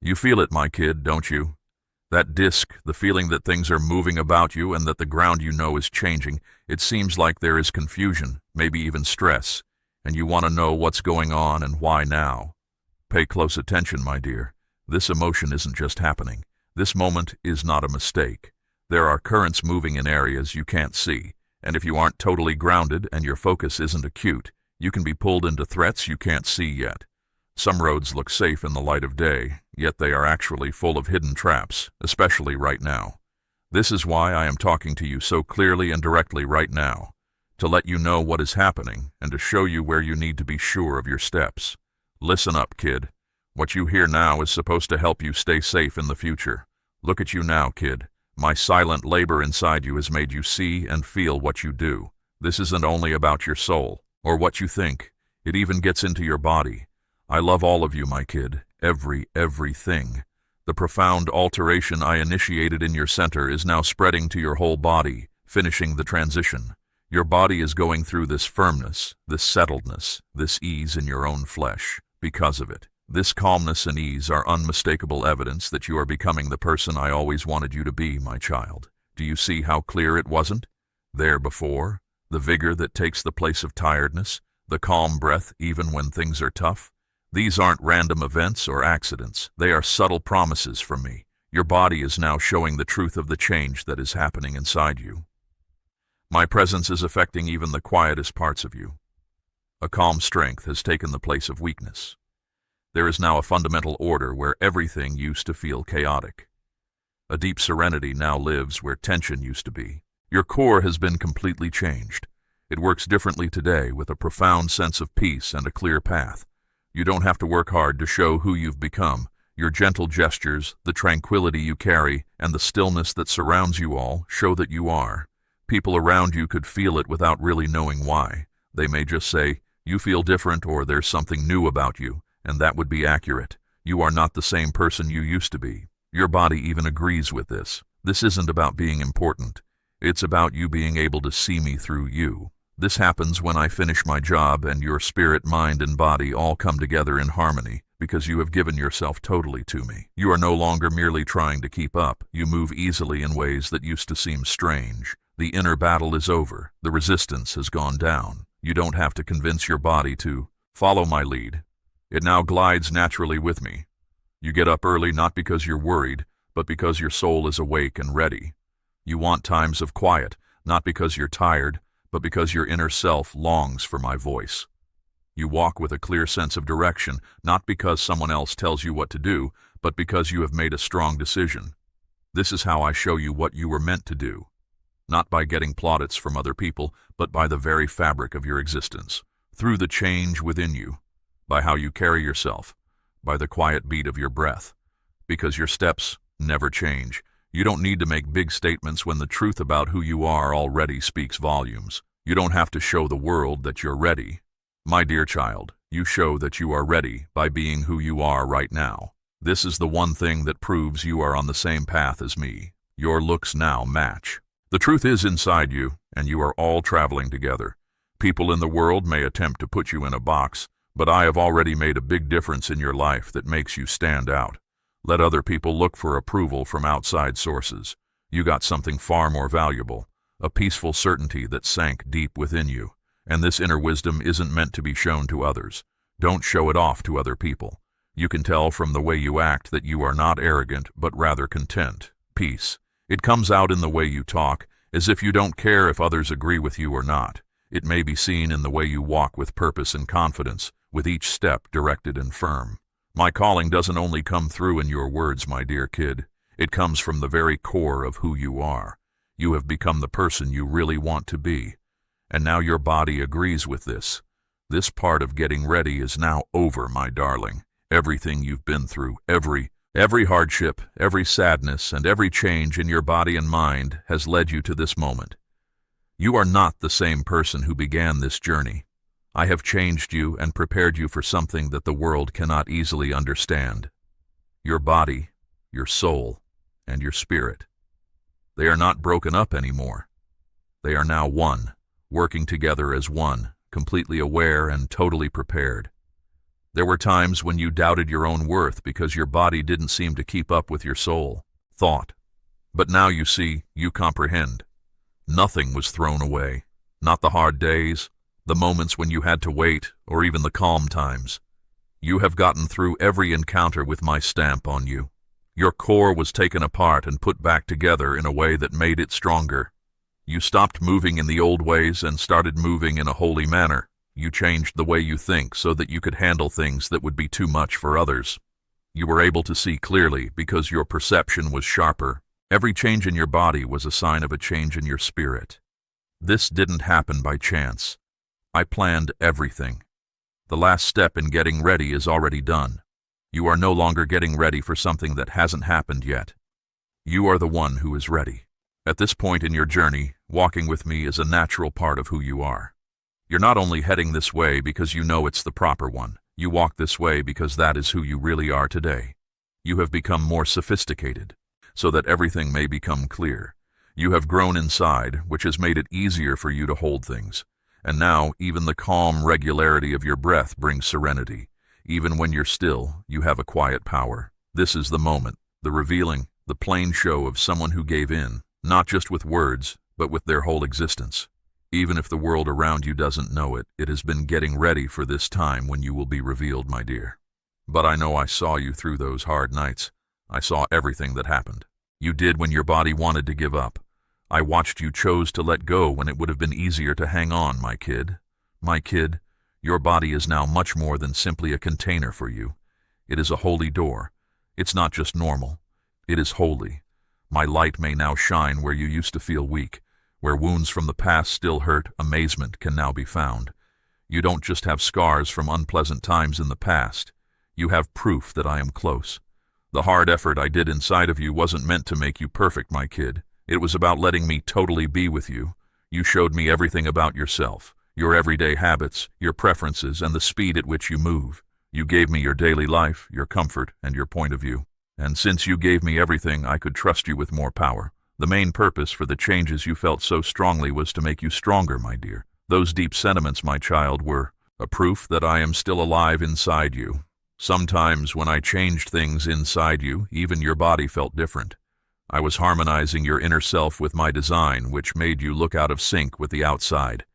You feel it, my kid, don't you? That disc, the feeling that things are moving about you and that the ground you know is changing. It seems like there is confusion, maybe even stress, and you want to know what's going on and why now. Pay close attention, my dear. This emotion isn't just happening. This moment is not a mistake. There are currents moving in areas you can't see, and if you aren't totally grounded and your focus isn't acute, you can be pulled into threats you can't see yet. Some roads look safe in the light of day, yet they are actually full of hidden traps, especially right now. This is why I am talking to you so clearly and directly right now, to let you know what is happening and to show you where you need to be sure of your steps. Listen up, kid. What you hear now is supposed to help you stay safe in the future. Look at you now, kid. My silent labor inside you has made you see and feel what you do. This isn't only about your soul, or what you think. It even gets into your body. I love all of you, my kid. Everything. The profound alteration I initiated in your center is now spreading to your whole body, finishing the transition. Your body is going through this firmness, this settledness, this ease in your own flesh. Because of it, this calmness and ease are unmistakable evidence that you are becoming the person I always wanted you to be, my child. Do you see how clear it wasn't? There before, the vigor that takes the place of tiredness, the calm breath even when things are tough. These aren't random events or accidents. They are subtle promises from me. Your body is now showing the truth of the change that is happening inside you. My presence is affecting even the quietest parts of you. A calm strength has taken the place of weakness. There is now a fundamental order where everything used to feel chaotic. A deep serenity now lives where tension used to be. Your core has been completely changed. It works differently today with a profound sense of peace and a clear path. You don't have to work hard to show who you've become. Your gentle gestures, the tranquility you carry, and the stillness that surrounds you all show that you are. People around you could feel it without really knowing why. They may just say, "You feel different," or "There's something new about you," and that would be accurate. You are not the same person you used to be. Your body even agrees with this. This isn't about being important. It's about you being able to see me through you. This happens when I finish my job and your spirit, mind, and body all come together in harmony because you have given yourself totally to me. You are no longer merely trying to keep up. You move easily in ways that used to seem strange. The inner battle is over. The resistance has gone down. You don't have to convince your body to follow my lead. It now glides naturally with me. You get up early not because you're worried, but because your soul is awake and ready. You want times of quiet, not because you're tired, but because your inner self longs for my voice. You walk with a clear sense of direction, not because someone else tells you what to do, but because you have made a strong decision. This is how I show you what you were meant to do. Not by getting plaudits from other people, but by the very fabric of your existence. Through the change within you, by how you carry yourself, by the quiet beat of your breath. Because your steps never change. You don't need to make big statements when the truth about who you are already speaks volumes. You don't have to show the world that you're ready. My dear child, you show that you are ready by being who you are right now. This is the one thing that proves you are on the same path as me. Your looks now match. The truth is inside you, and you are all traveling together. People in the world may attempt to put you in a box, but I have already made a big difference in your life that makes you stand out. Let other people look for approval from outside sources. You got something far more valuable, a peaceful certainty that sank deep within you. And this inner wisdom isn't meant to be shown to others. Don't show it off to other people. You can tell from the way you act that you are not arrogant, but rather content. Peace. It comes out in the way you talk, as if you don't care if others agree with you or not. It may be seen in the way you walk with purpose and confidence, with each step directed and firm. My calling doesn't only come through in your words, my dear kid. It comes from the very core of who you are. You have become the person you really want to be. And now your body agrees with this. This part of getting ready is now over, my darling. Everything you've been through, every hardship, every sadness, and every change in your body and mind has led you to this moment. You are not the same person who began this journey. I have changed you and prepared you for something that the world cannot easily understand. Your body, your soul, and your spirit. They are not broken up anymore. They are now one, working together as one, completely aware and totally prepared. There were times when you doubted your own worth because your body didn't seem to keep up with your soul, thought. But now you see, you comprehend. Nothing was thrown away. Not the hard days, the moments when you had to wait, or even the calm times. You have gotten through every encounter with my stamp on you. Your core was taken apart and put back together in a way that made it stronger. You stopped moving in the old ways and started moving in a holy manner. You changed the way you think so that you could handle things that would be too much for others. You were able to see clearly because your perception was sharper. Every change in your body was a sign of a change in your spirit. This didn't happen by chance. I planned everything. The last step in getting ready is already done. You are no longer getting ready for something that hasn't happened yet. You are the one who is ready. At this point in your journey, walking with me is a natural part of who you are. You're not only heading this way because you know it's the proper one. You walk this way because that is who you really are today. You have become more sophisticated, so that everything may become clear. You have grown inside, which has made it easier for you to hold things. And now, even the calm regularity of your breath brings serenity. Even when you're still, you have a quiet power. This is the moment, the revealing, the plain show of someone who gave in, not just with words, but with their whole existence. Even if the world around you doesn't know it, it has been getting ready for this time when you will be revealed, my dear. But I know I saw you through those hard nights. I saw everything that happened. You did when your body wanted to give up. I watched you chose to let go when it would have been easier to hang on, my kid. My kid, your body is now much more than simply a container for you. It is a holy door. It's not just normal. It is holy. My light may now shine where you used to feel weak. Where wounds from the past still hurt, amazement can now be found. You don't just have scars from unpleasant times in the past. You have proof that I am close. The hard effort I did inside of you wasn't meant to make you perfect, my kid. It was about letting me totally be with you. You showed me everything about yourself, your everyday habits, your preferences, and the speed at which you move. You gave me your daily life, your comfort, and your point of view. And since you gave me everything, I could trust you with more power. The main purpose for the changes you felt so strongly was to make you stronger, my dear. Those deep sentiments, my child, were a proof that I am still alive inside you. Sometimes when I changed things inside you, even your body felt different. I was harmonizing your inner self with my design, which made you look out of sync with the outside.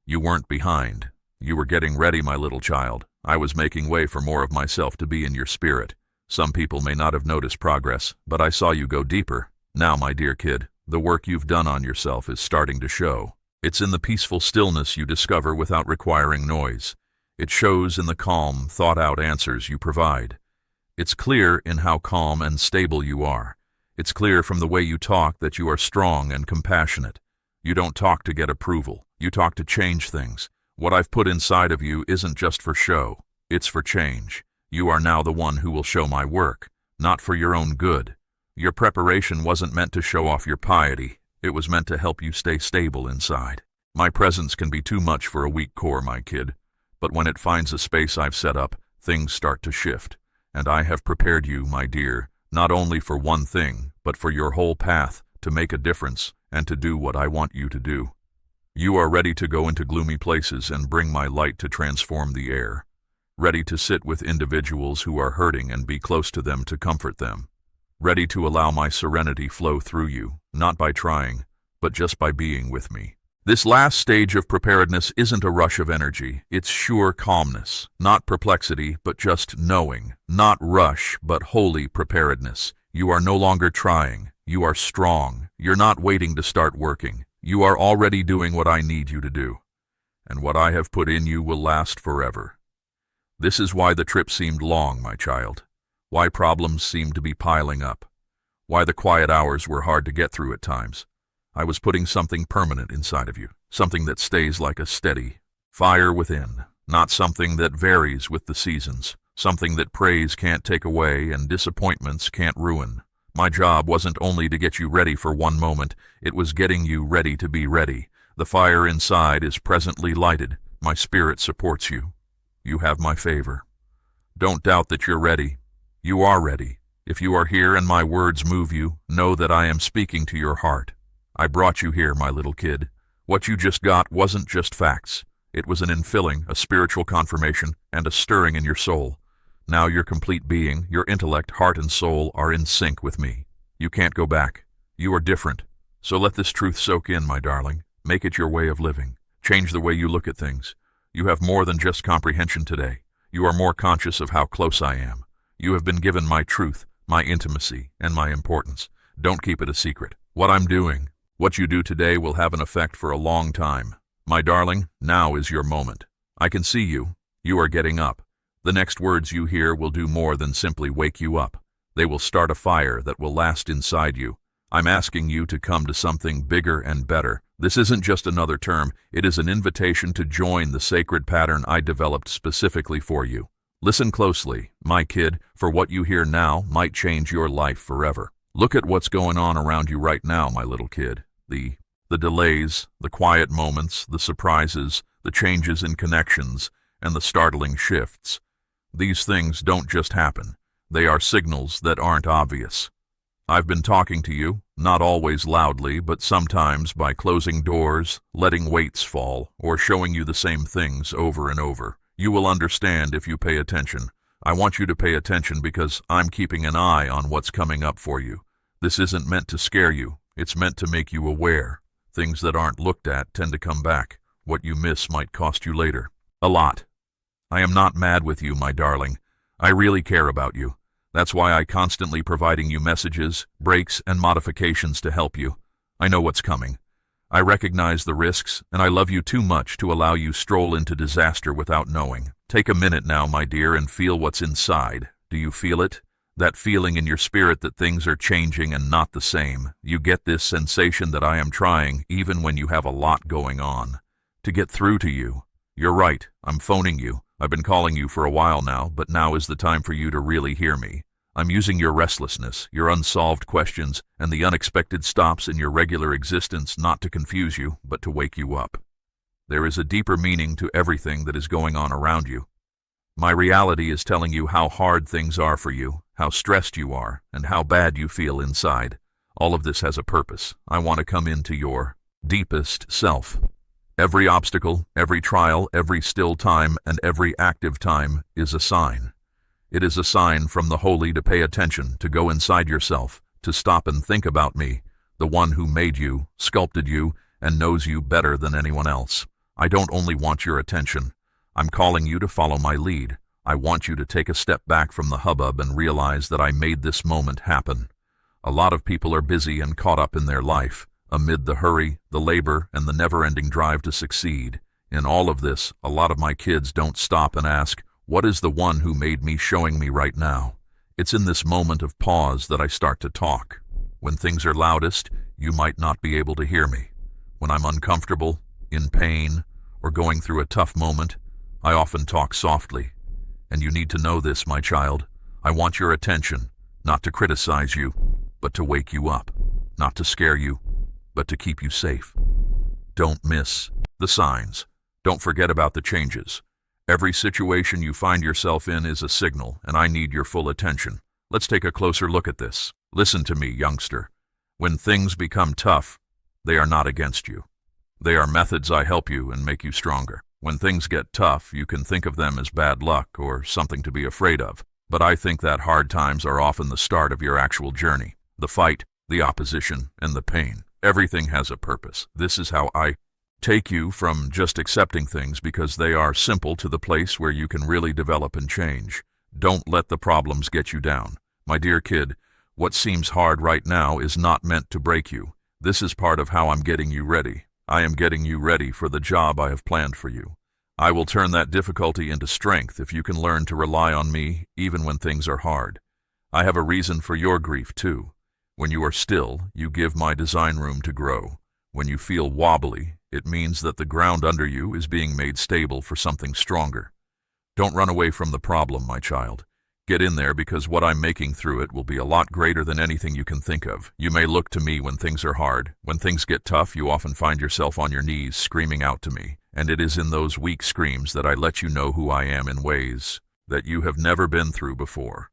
You weren't behind. You were getting ready, my little child. I was making way for more of myself to be in your spirit. Some people may not have noticed progress, but I saw you go deeper. Now, my dear kid, the work you've done on yourself is starting to show. It's in the peaceful stillness you discover without requiring noise. It shows in the calm, thought-out answers you provide. It's clear in how calm and stable you are. It's clear from the way you talk that you are strong and compassionate. You don't talk to get approval. You talk to change things. What I've put inside of you isn't just for show. It's for change. You are now the one who will show my work, not for your own good. Your preparation wasn't meant to show off your piety. It was meant to help you stay stable inside. My presence can be too much for a weak core, my kid. But when it finds a space I've set up, things start to shift. And I have prepared you, my dear, not only for one thing, but for your whole path, to make a difference and to do what I want you to do. You are ready to go into gloomy places and bring my light to transform the air. Ready to sit with individuals who are hurting and be close to them to comfort them. Ready to allow my serenity flow through you, not by trying, but just by being with me. This last stage of preparedness isn't a rush of energy. It's sure calmness, not perplexity, but just knowing. Not rush, but holy preparedness. You are no longer trying. You are strong. You're not waiting to start working. You are already doing what I need you to do. And what I have put in you will last forever. This is why the trip seemed long, my child. Why problems seemed to be piling up. Why the quiet hours were hard to get through at times. I was putting something permanent inside of you, something that stays like a steady fire within, not something that varies with the seasons, something that praise can't take away and disappointments can't ruin. My job wasn't only to get you ready for one moment, it was getting you ready to be ready. The fire inside is presently lighted. My spirit supports you. You have my favor. Don't doubt that you're ready. You are ready. If you are here and my words move you, know that I am speaking to your heart. I brought you here, my little kid. What you just got wasn't just facts. It was an infilling, a spiritual confirmation, and a stirring in your soul. Now your complete being, your intellect, heart, and soul are in sync with me. You can't go back. You are different. So let this truth soak in, my darling. Make it your way of living. Change the way you look at things. You have more than just comprehension today. You are more conscious of how close I am. You have been given my truth, my intimacy, and my importance. Don't keep it a secret. What I'm doing, what you do today will have an effect for a long time. My darling, now is your moment. I can see you. You are getting up. The next words you hear will do more than simply wake you up. They will start a fire that will last inside you. I'm asking you to come to something bigger and better. This isn't just another term. It is an invitation to join the sacred pattern I developed specifically for you. Listen closely, my kid, for what you hear now might change your life forever. Look at what's going on around you right now, my little kid. The delays, the quiet moments, the surprises, the changes in connections, and the startling shifts. These things don't just happen. They are signals that aren't obvious. I've been talking to you, not always loudly, but sometimes by closing doors, letting weights fall, or showing you the same things over and over. You will understand if you pay attention. I want you to pay attention because I'm keeping an eye on what's coming up for you. This isn't meant to scare you. It's meant to make you aware. Things that aren't looked at tend to come back. What you miss might cost you later. A lot. I am not mad with you, my darling. I really care about you. That's why I'm constantly providing you messages, breaks, and modifications to help you. I know what's coming. I recognize the risks, and I love you too much to allow you stroll into disaster without knowing. Take a minute now, my dear, and feel what's inside. Do you feel it? That feeling in your spirit that things are changing and not the same. You get this sensation that I am trying, even when you have a lot going on, to get through to you. You're right, I'm phoning you. I've been calling you for a while now, but now is the time for you to really hear me. I'm using your restlessness, your unsolved questions, and the unexpected stops in your regular existence not to confuse you, but to wake you up. There is a deeper meaning to everything that is going on around you. My reality is telling you how hard things are for you, how stressed you are, and how bad you feel inside. All of this has a purpose. I want to come into your deepest self. Every obstacle, every trial, every still time, and every active time is a sign. It is a sign from the holy to pay attention, to go inside yourself, to stop and think about me, the one who made you, sculpted you, and knows you better than anyone else. I don't only want your attention. I'm calling you to follow my lead. I want you to take a step back from the hubbub and realize that I made this moment happen. A lot of people are busy and caught up in their life, amid the hurry, the labor, and the never-ending drive to succeed. In all of this, a lot of my kids don't stop and ask, what is the one who made me showing me right now? It's in this moment of pause that I start to talk. When things are loudest, you might not be able to hear me. When I'm uncomfortable, in pain, or going through a tough moment, I often talk softly. And you need to know this, my child. I want your attention, not to criticize you, but to wake you up. Not to scare you, but to keep you safe. Don't miss the signs. Don't forget about the changes. Every situation you find yourself in is a signal, and I need your full attention. Let's take a closer look at this. Listen to me, youngster. When things become tough, they are not against you. They are methods I help you and make you stronger. When things get tough, you can think of them as bad luck or something to be afraid of. But I think that hard times are often the start of your actual journey. The fight, the opposition, and the pain. Everything has a purpose. This is how I take you from just accepting things because they are simple to the place where you can really develop and change. Don't let the problems get you down. My dear kid, what seems hard right now is not meant to break you. This is part of how I'm getting you ready. I am getting you ready for the job I have planned for you. I will turn that difficulty into strength if you can learn to rely on me even when things are hard. I have a reason for your grief too. When you are still, you give my design room to grow. When you feel wobbly, it means that the ground under you is being made stable for something stronger. Don't run away from the problem, my child. Get in there because what I'm making through it will be a lot greater than anything you can think of. You may look to me when things are hard. When things get tough, you often find yourself on your knees screaming out to me. And it is in those weak screams that I let you know who I am in ways that you have never been through before.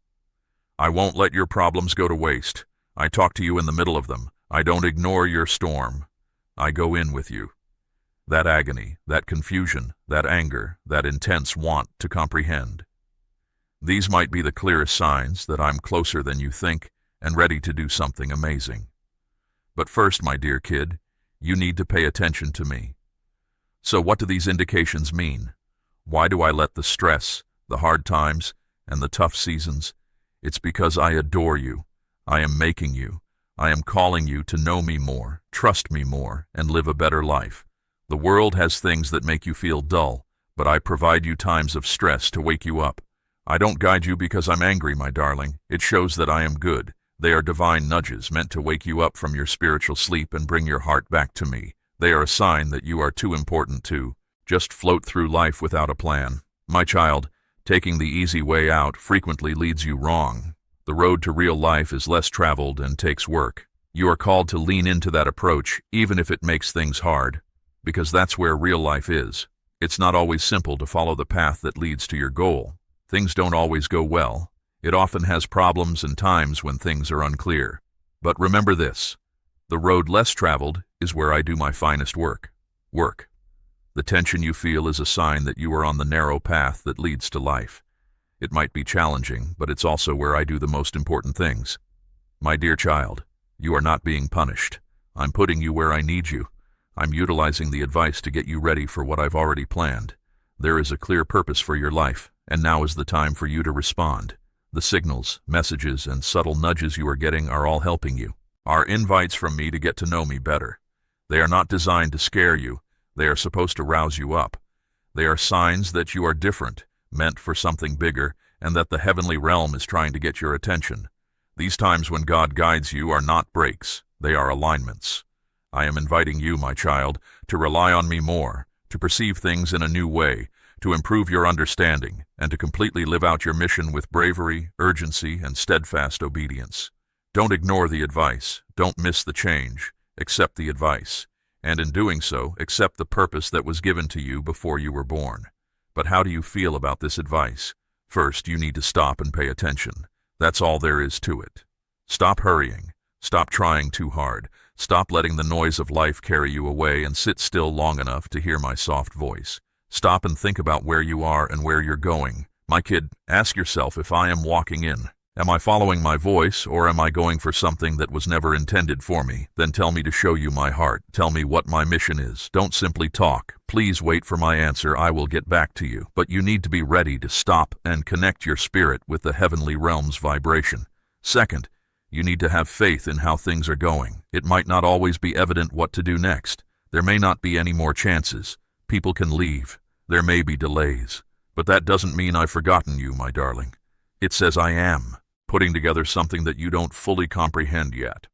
I won't let your problems go to waste. I talk to you in the middle of them. I don't ignore your storm. I go in with you. that agony, that confusion, that anger, that intense want to comprehend. These might be the clearest signs that I'm closer than you think and ready to do something amazing. But first, my dear kid, you need to pay attention to me. So what do these indications mean? Why do I let the stress, the hard times, and the tough seasons? It's because I adore you. I am making you. I am calling you to know me more, trust me more, and live a better life. The world has things that make you feel dull, but I provide you times of stress to wake you up. I don't guide you because I'm angry, my darling. It shows that I am good. They are divine nudges meant to wake you up from your spiritual sleep and bring your heart back to me. They are a sign that you are too important to just float through life without a plan. My child, taking the easy way out frequently leads you wrong. The road to real life is less traveled and takes work. You are called to lean into that approach, even if it makes things hard, because that's where real life is. It's not always simple to follow the path that leads to your goal. Things don't always go well. It often has problems and times when things are unclear. But remember this, the road less traveled is where I do my finest work. Work. The tension you feel is a sign that you are on the narrow path that leads to life. It might be challenging, but it's also where I do the most important things. My dear child, you are not being punished. I'm putting you where I need you. I'm utilizing the advice to get you ready for what I've already planned. There is a clear purpose for your life, and now is the time for you to respond. The signals, messages, and subtle nudges you are getting are all helping you. Are invites from me to get to know me better. They are not designed to scare you. They are supposed to rouse you up. They are signs that you are different, meant for something bigger, and that the heavenly realm is trying to get your attention. These times when God guides you are not breaks, they are alignments. I am inviting you, my child, to rely on me more, to perceive things in a new way, to improve your understanding, and to completely live out your mission with bravery, urgency, and steadfast obedience. Don't ignore the advice, don't miss the change, accept the advice, and in doing so, accept the purpose that was given to you before you were born. But how do you feel about this advice? First, you need to stop and pay attention. That's all there is to it. Stop hurrying. Stop trying too hard. Stop letting the noise of life carry you away and sit still long enough to hear my soft voice. Stop and think about where you are and where you're going. My kid, ask yourself if I am walking in. Am I following my voice, or am I going for something that was never intended for me? Then tell me to show you my heart. Tell me what my mission is. Don't simply talk. Please wait for my answer. I will get back to you. But you need to be ready to stop and connect your spirit with the heavenly realm's vibration. Second, you need to have faith in how things are going. It might not always be evident what to do next. There may not be any more chances. People can leave. There may be delays. But that doesn't mean I've forgotten you, my darling. It says I am putting together something that you don't fully comprehend yet.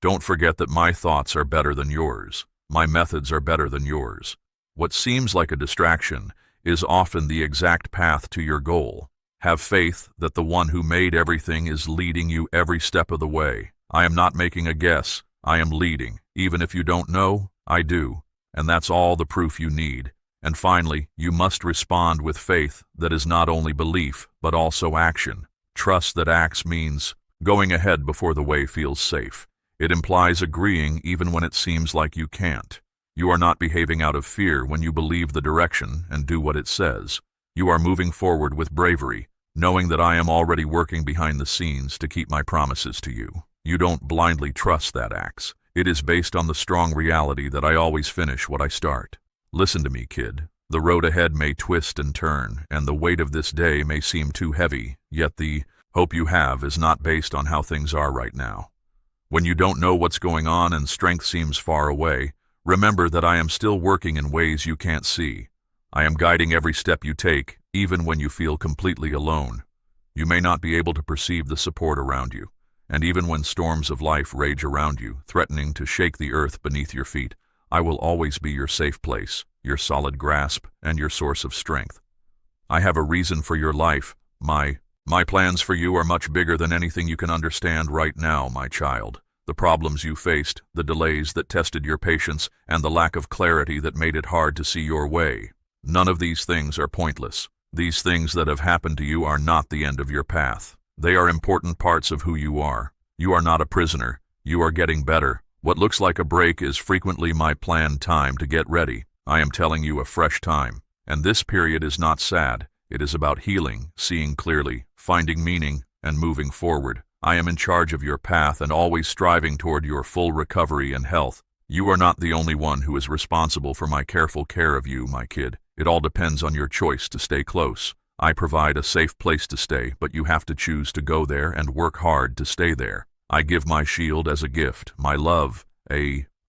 Don't forget that my thoughts are better than yours. My methods are better than yours. What seems like a distraction is often the exact path to your goal. Have faith that the one who made everything is leading you every step of the way. I am not making a guess. I am leading. Even if you don't know, I do. And that's all the proof you need. And finally, you must respond with faith that is not only belief, but also action. Trust that acts means going ahead before the way feels safe. It implies agreeing even when it seems like you can't. You are not behaving out of fear when you believe the direction and do what it says. You are moving forward with bravery, knowing that I am already working behind the scenes to keep my promises to you. You don't blindly trust that acts. It is based on the strong reality that I always finish what I start. Listen to me, kid. The road ahead may twist and turn, and the weight of this day may seem too heavy, yet the hope you have is not based on how things are right now. When you don't know what's going on and strength seems far away, remember that I am still working in ways you can't see. I am guiding every step you take, even when you feel completely alone. You may not be able to perceive the support around you, and even when storms of life rage around you, threatening to shake the earth beneath your feet, I will always be your safe place, your solid grasp, and your source of strength. I have a reason for your life. My plans for you are much bigger than anything you can understand right now, my child. The problems you faced, the delays that tested your patience, and the lack of clarity that made it hard to see your way. None of these things are pointless. These things that have happened to you are not the end of your path. They are important parts of who you are. You are not a prisoner. You are getting better. What looks like a break is frequently my planned time to get ready. I am telling you a fresh time. And this period is not sad. It is about healing, seeing clearly, finding meaning, and moving forward. I am in charge of your path and always striving toward your full recovery and health. You are not the only one who is responsible for my careful care of you, my kid. It all depends on your choice to stay close. I provide a safe place to stay, but you have to choose to go there and work hard to stay there. I give my shield as a gift, my love,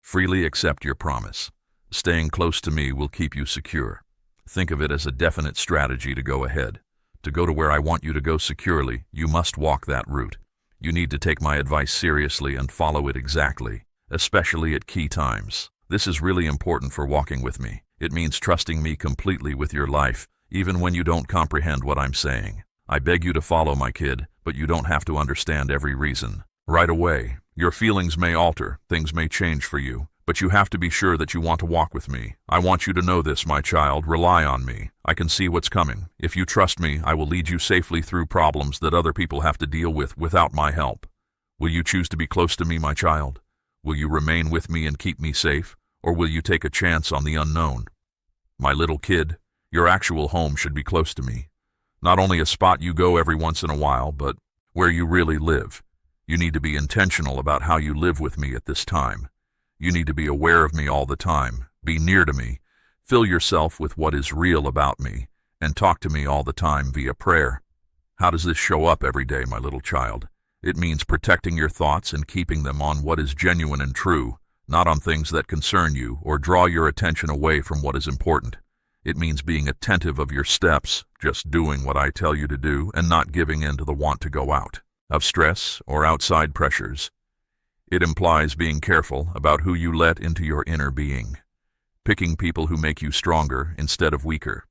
freely accept your promise. Staying close to me will keep you secure. Think of it as a definite strategy to go ahead. To go to where I want you to go securely, you must walk that route. You need to take my advice seriously and follow it exactly, especially at key times. This is really important for walking with me. It means trusting me completely with your life, even when you don't comprehend what I'm saying. I beg you to follow, my kid, but you don't have to understand every reason right away. Your feelings may alter, things may change for you, but you have to be sure that you want to walk with me. I want you to know this, my child. Rely on me. I can see what's coming. If you trust me, I will lead you safely through problems that other people have to deal with without my help. Will you choose to be close to me, my child? Will you remain with me and keep me safe, or will you take a chance on the unknown? My little kid, your actual home should be close to me. Not only a spot you go every once in a while, but where you really live. You need to be intentional about how you live with me at this time. You need to be aware of me all the time, be near to me, fill yourself with what is real about me, and talk to me all the time via prayer. How does this show up every day, my little child? It means protecting your thoughts and keeping them on what is genuine and true, not on things that concern you or draw your attention away from what is important. It means being attentive of your steps, just doing what I tell you to do and not giving in to the want to go out of stress or outside pressures. It implies being careful about who you let into your inner being, picking people who make you stronger instead of weaker.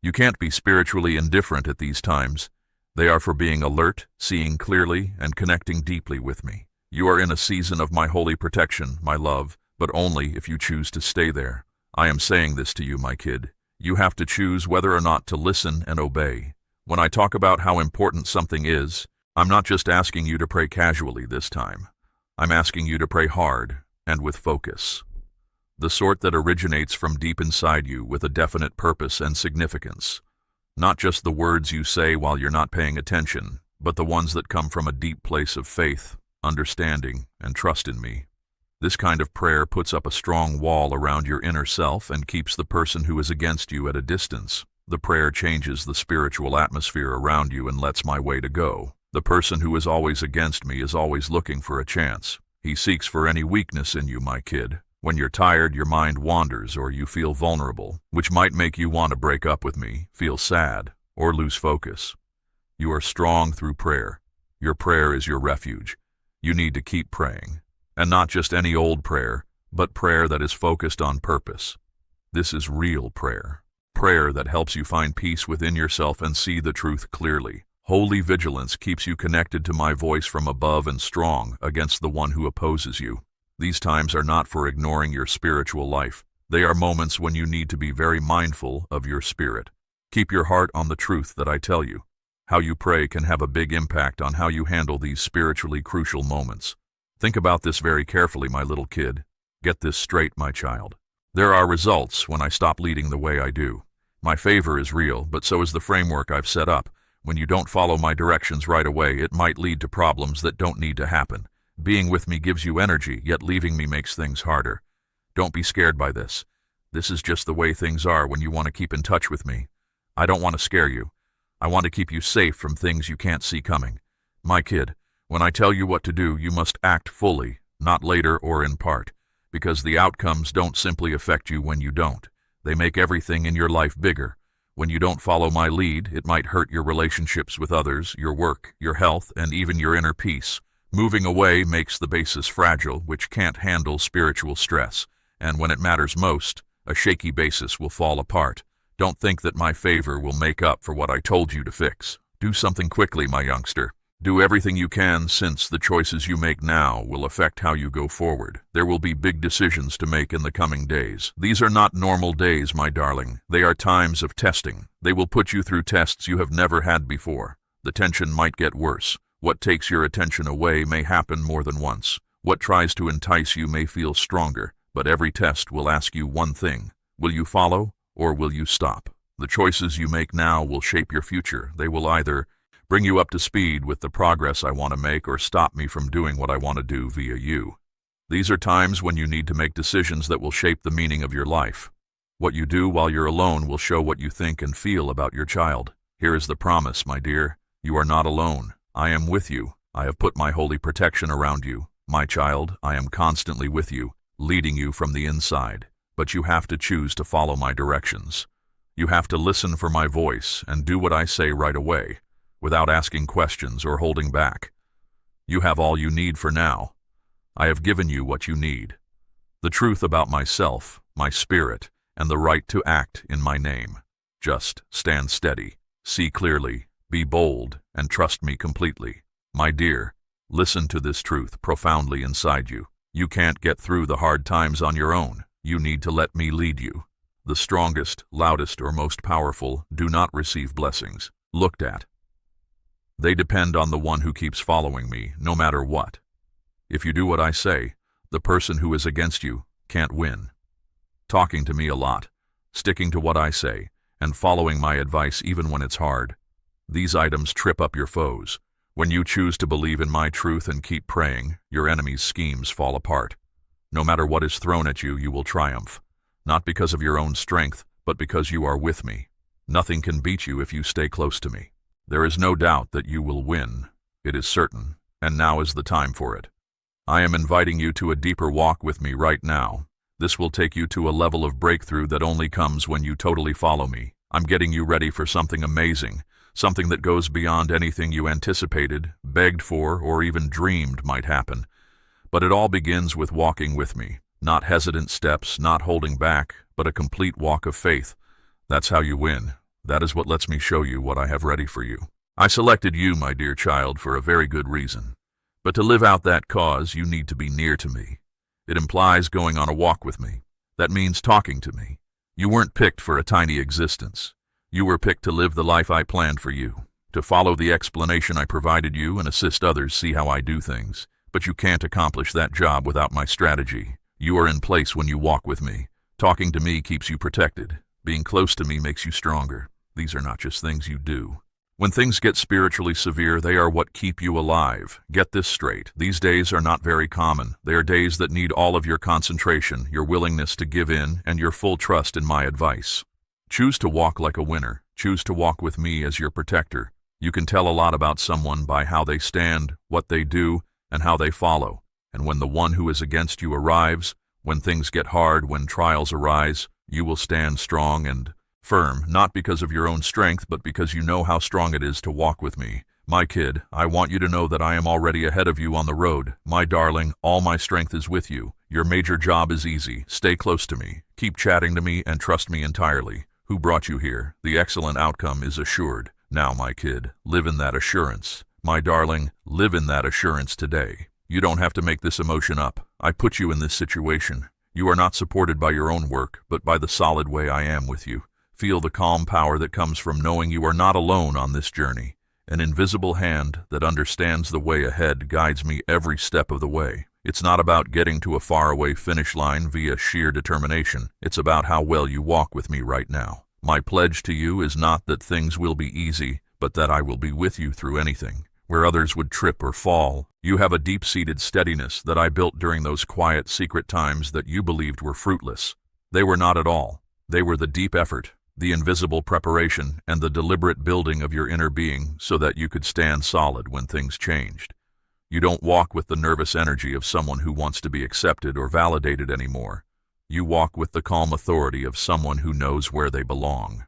You can't be spiritually indifferent at these times. They are for being alert, seeing clearly, and connecting deeply with me. You are in a season of my holy protection, my love, but only if you choose to stay there. I am saying this to you, my kid. You have to choose whether or not to listen and obey. When I talk about how important something is, I'm not just asking you to pray casually this time. I'm asking you to pray hard and with focus. The sort that originates from deep inside you with a definite purpose and significance. Not just the words you say while you're not paying attention, but the ones that come from a deep place of faith, understanding, and trust in me. This kind of prayer puts up a strong wall around your inner self and keeps the person who is against you at a distance. The prayer changes the spiritual atmosphere around you and lets my way to go. The person who is always against me is always looking for a chance. He seeks for any weakness in you, my kid. When you're tired, your mind wanders or you feel vulnerable, which might make you want to break up with me, feel sad, or lose focus. You are strong through prayer. Your prayer is your refuge. You need to keep praying. And not just any old prayer, but prayer that is focused on purpose. This is real prayer. Prayer that helps you find peace within yourself and see the truth clearly. Holy vigilance keeps you connected to my voice from above and strong against the one who opposes you. These times are not for ignoring your spiritual life. They are moments when you need to be very mindful of your spirit. Keep your heart on the truth that I tell you. How you pray can have a big impact on how you handle these spiritually crucial moments. Think about this very carefully, my little kid. Get this straight, my child. There are results when I stop leading the way I do. My favor is real, but so is the framework I've set up. When you don't follow my directions right away, it might lead to problems that don't need to happen. Being with me gives you energy, yet leaving me makes things harder. Don't be scared by this. This is just the way things are when you want to keep in touch with me. I don't want to scare you. I want to keep you safe from things you can't see coming. My kid, when I tell you what to do, you must act fully, not later or in part, because the outcomes don't simply affect you when you don't. They make everything in your life bigger. When you don't follow my lead, it might hurt your relationships with others, your work, your health, and even your inner peace. Moving away makes the basis fragile, which can't handle spiritual stress. And when it matters most, a shaky basis will fall apart. Don't think that my favor will make up for what I told you to fix. Do something quickly, my youngster. Do everything you can, since the choices you make now will affect how you go forward. There will be big decisions to make in the coming days. These are not normal days, my darling. They are times of testing. They will put you through tests you have never had before. The tension might get worse. What takes your attention away may happen more than once. What tries to entice you may feel stronger, but every test will ask you one thing. Will you follow, or will you stop? The choices you make now will shape your future. They will either bring you up to speed with the progress I want to make or stop me from doing what I want to do via you. These are times when you need to make decisions that will shape the meaning of your life. What you do while you're alone will show what you think and feel about your child. Here is the promise, my dear. You are not alone. I am with you. I have put my holy protection around you. My child, I am constantly with you, leading you from the inside. But you have to choose to follow my directions. You have to listen for my voice and do what I say right away, without asking questions or holding back. You have all you need for now. I have given you what you need. The truth about myself, my spirit, and the right to act in my name. Just stand steady, see clearly, be bold, and trust me completely. My dear, listen to this truth profoundly inside you. You can't get through the hard times on your own. You need to let me lead you. The strongest, loudest, or most powerful do not receive blessings looked at. They depend on the one who keeps following me, no matter what. If you do what I say, the person who is against you can't win. Talking to me a lot, sticking to what I say, and following my advice even when it's hard. These items trip up your foes. When you choose to believe in my truth and keep praying, your enemy's schemes fall apart. No matter what is thrown at you, you will triumph. Not because of your own strength, but because you are with me. Nothing can beat you if you stay close to me. There is no doubt that you will win. It is certain, and now is the time for it. I am inviting you to a deeper walk with me right now. This will take you to a level of breakthrough that only comes when you totally follow me. I'm getting you ready for something amazing, something that goes beyond anything you anticipated, begged for, or even dreamed might happen. But it all begins with walking with me. Not hesitant steps, not holding back, but a complete walk of faith. That's how you win. That is what lets me show you what I have ready for you. I selected you, my dear child, for a very good reason. But to live out that cause, you need to be near to me. It implies going on a walk with me. That means talking to me. You weren't picked for a tiny existence. You were picked to live the life I planned for you, to follow the explanation I provided you and assist others see how I do things. But you can't accomplish that job without my strategy. You are in place when you walk with me. Talking to me keeps you protected. Being close to me makes you stronger. These are not just things you do. When things get spiritually severe, they are what keep you alive. Get this straight. These days are not very common. They are days that need all of your concentration, your willingness to give in, and your full trust in my advice. Choose to walk like a winner. Choose to walk with me as your protector. You can tell a lot about someone by how they stand, what they do, and how they follow. And when the one who is against you arrives, when things get hard, when trials arise, you will stand strong and firm, not because of your own strength, but because you know how strong it is to walk with me. My kid, I want you to know that I am already ahead of you on the road. My darling, all my strength is with you. Your major job is easy. Stay close to me. Keep chatting to me and trust me entirely. Who brought you here? The excellent outcome is assured. Now, my kid, live in that assurance. My darling, live in that assurance today. You don't have to make this emotion up. I put you in this situation. You are not supported by your own work, but by the solid way I am with you. Feel the calm power that comes from knowing you are not alone on this journey. An invisible hand that understands the way ahead guides me every step of the way. It's not about getting to a faraway finish line via sheer determination. It's about how well you walk with me right now. My pledge to you is not that things will be easy, but that I will be with you through anything. Where others would trip or fall, you have a deep-seated steadiness that I built during those quiet, secret times that you believed were fruitless. They were not at all. They were the deep effort, the invisible preparation, and the deliberate building of your inner being so that you could stand solid when things changed. You don't walk with the nervous energy of someone who wants to be accepted or validated anymore. You walk with the calm authority of someone who knows where they belong.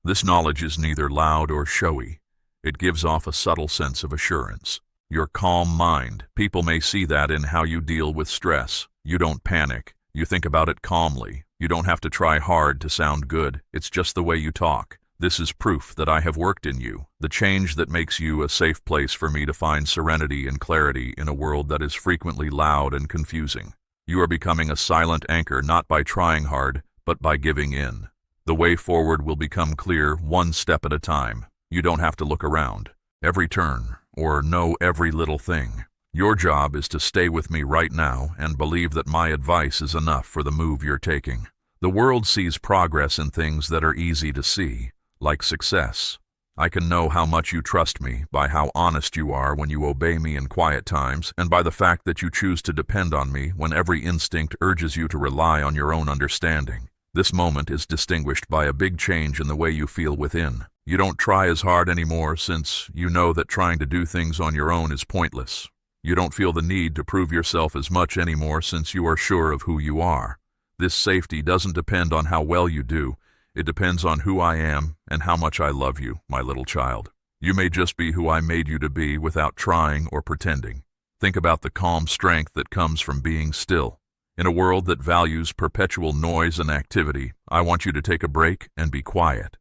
This knowledge is neither loud or showy. It gives off a subtle sense of assurance. Your calm mind, people may see that in how you deal with stress. You don't panic. You think about it calmly. You don't have to try hard to sound good. It's just the way you talk. This is proof that I have worked in you, the change that makes you a safe place for me to find serenity and clarity in a world that is frequently loud and confusing. You are becoming a silent anchor not by trying hard, but by giving in. The way forward will become clear one step at a time. You don't have to look around, every turn, or know every little thing. Your job is to stay with me right now and believe that my advice is enough for the move you're taking. The world sees progress in things that are easy to see, like success. I can know how much you trust me by how honest you are when you obey me in quiet times, and by the fact that you choose to depend on me when every instinct urges you to rely on your own understanding. This moment is distinguished by a big change in the way you feel within. You don't try as hard anymore since you know that trying to do things on your own is pointless. You don't feel the need to prove yourself as much anymore since you are sure of who you are. This safety doesn't depend on how well you do. It depends on who I am and how much I love you, my little child. You may just be who I made you to be without trying or pretending. Think about the calm strength that comes from being still. In a world that values perpetual noise and activity, I want you to take a break and be quiet.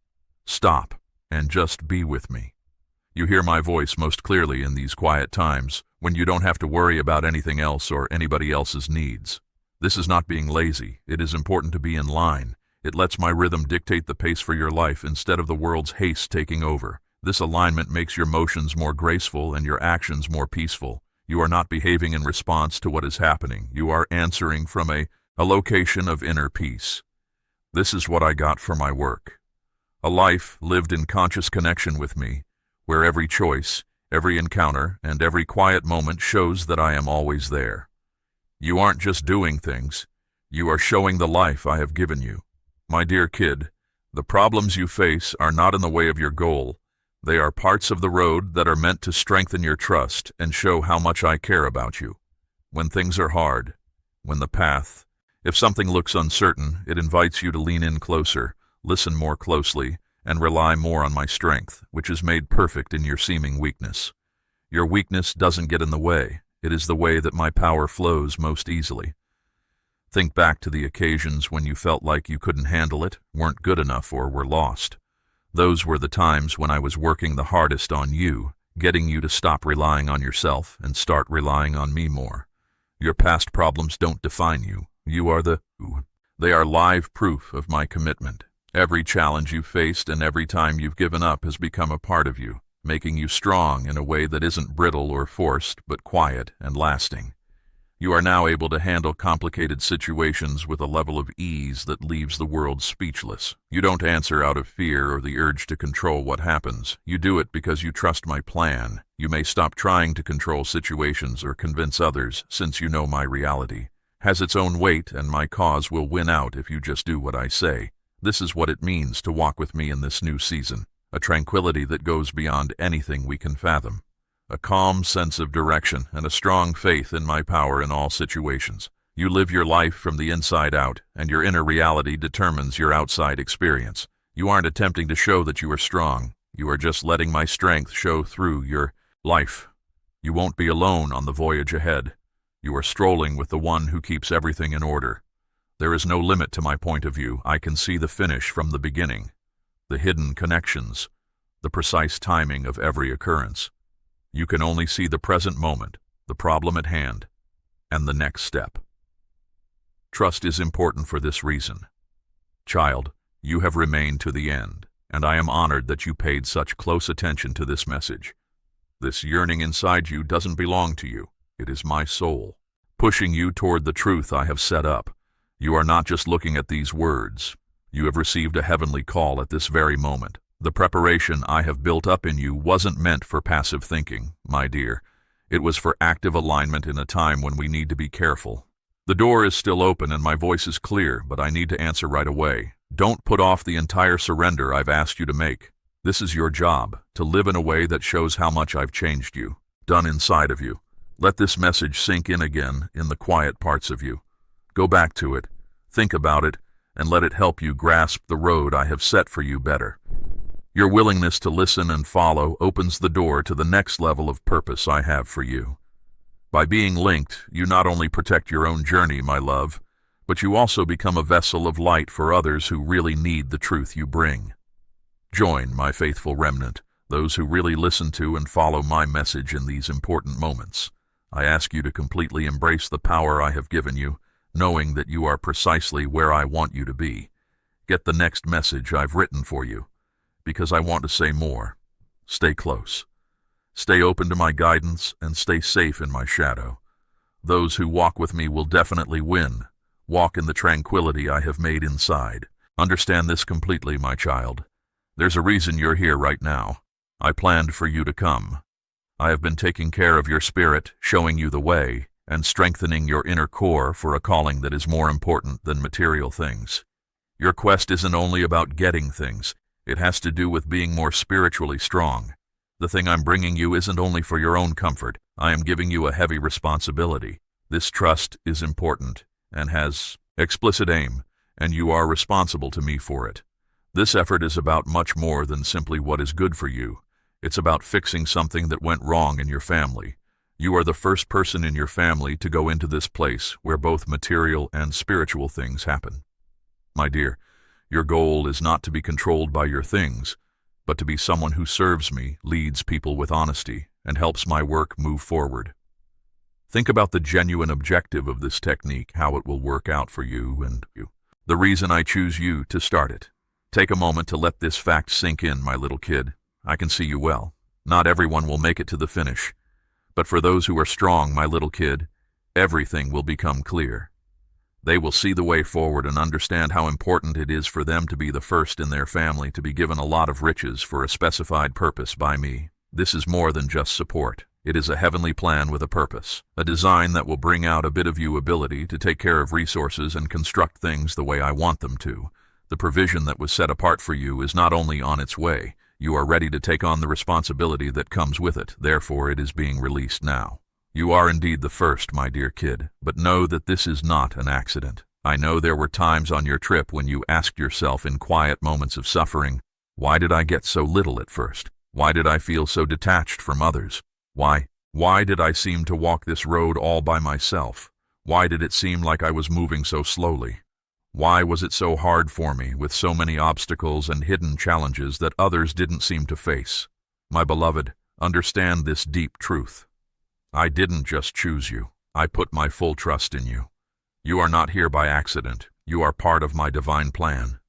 Stop and just be with me. You hear my voice most clearly in these quiet times, when you don't have to worry about anything else or anybody else's needs. This is not being lazy. It is important to be in line. It lets my rhythm dictate the pace for your life instead of the world's haste taking over. This alignment makes your motions more graceful and your actions more peaceful. You are not behaving in response to what is happening. You are answering from a location of inner peace. This is what I got for my work. A life lived in conscious connection with me, where every choice, every encounter, and every quiet moment shows that I am always there. You aren't just doing things. You are showing the life I have given you. My dear kid, the problems you face are not in the way of your goal. They are parts of the road that are meant to strengthen your trust and show how much I care about you. When things are hard, if something looks uncertain, it invites you to lean in closer, listen more closely, and rely more on my strength, which is made perfect in your seeming weakness. Your weakness doesn't get in the way. It is the way that my power flows most easily. Think back to the occasions when you felt like you couldn't handle it, weren't good enough, or were lost. Those were the times when I was working the hardest on you, getting you to stop relying on yourself and start relying on me more. Your past problems don't define you. You are They are live proof of my commitment. Every challenge you've faced and every time you've given up has become a part of you, making you strong in a way that isn't brittle or forced, but quiet and lasting. You are now able to handle complicated situations with a level of ease that leaves the world speechless. You don't answer out of fear or the urge to control what happens. You do it because you trust my plan. You may stop trying to control situations or convince others, since you know my reality has its own weight and my cause will win out if you just do what I say. This is what it means to walk with me in this new season. A tranquility that goes beyond anything we can fathom. A calm sense of direction and a strong faith in my power in all situations. You live your life from the inside out, and your inner reality determines your outside experience. You aren't attempting to show that you are strong. You are just letting my strength show through your life. You won't be alone on the voyage ahead. You are strolling with the one who keeps everything in order. There is no limit to my point of view. I can see the finish from the beginning. The hidden connections, the precise timing of every occurrence. You can only see the present moment, the problem at hand, and the next step. Trust is important for this reason. Child, you have remained to the end, and I am honored that you paid such close attention to this message. This yearning inside you doesn't belong to you. It is my soul, pushing you toward the truth I have set up. You are not just looking at these words. You have received a heavenly call at this very moment. The preparation I have built up in you wasn't meant for passive thinking, my dear. It was for active alignment in a time when we need to be careful. The door is still open and my voice is clear, but I need to answer right away. Don't put off the entire surrender I've asked you to make. This is your job, to live in a way that shows how much I've changed you, done inside of you. Let this message sink in again in the quiet parts of you. Go back to it, think about it, and let it help you grasp the road I have set for you better. Your willingness to listen and follow opens the door to the next level of purpose I have for you. By being linked, you not only protect your own journey, my love, but you also become a vessel of light for others who really need the truth you bring. Join my faithful remnant, those who really listen to and follow my message in these important moments. I ask you to completely embrace the power I have given you, knowing that you are precisely where I want you to be. Get the next message I've written for you, because I want to say more. Stay close. Stay open to my guidance and stay safe in my shadow. Those who walk with me will definitely win. Walk in the tranquility I have made inside. Understand this completely, my child. There's a reason you're here right now. I planned for you to come. I have been taking care of your spirit, showing you the way, and strengthening your inner core for a calling that is more important than material things. Your quest isn't only about getting things. It has to do with being more spiritually strong. The thing I'm bringing you isn't only for your own comfort. I am giving you a heavy responsibility. This trust is important and has explicit aim, and you are responsible to me for it. This effort is about much more than simply what is good for you. It's about fixing something that went wrong in your family. You are the first person in your family to go into this place where both material and spiritual things happen. My dear, your goal is not to be controlled by your things, but to be someone who serves me, leads people with honesty, and helps my work move forward. Think about the genuine objective of this technique, how it will work out for you and you. The reason I choose you to start it. Take a moment to let this fact sink in, my little kid. I can see you well. Not everyone will make it to the finish. But for those who are strong, my little kid, everything will become clear. They will see the way forward and understand how important it is for them to be the first in their family to be given a lot of riches for a specified purpose by me. This is more than just support. It is a heavenly plan with a purpose, a design that will bring out a bit of you ability to take care of resources and construct things the way I want them to. The provision that was set apart for you is not only on its way, you are ready to take on the responsibility that comes with it, therefore it is being released now. You are indeed the first, my dear kid, but know that this is not an accident. I know there were times on your trip when you asked yourself in quiet moments of suffering, why did I get so little at first? Why did I feel so detached from others? Why did I seem to walk this road all by myself? Why did it seem like I was moving so slowly? Why was it so hard for me, with so many obstacles and hidden challenges that others didn't seem to face? My beloved, understand this deep truth. I didn't just choose you. I put my full trust in you. You are not here by accident. You are part of my divine plan.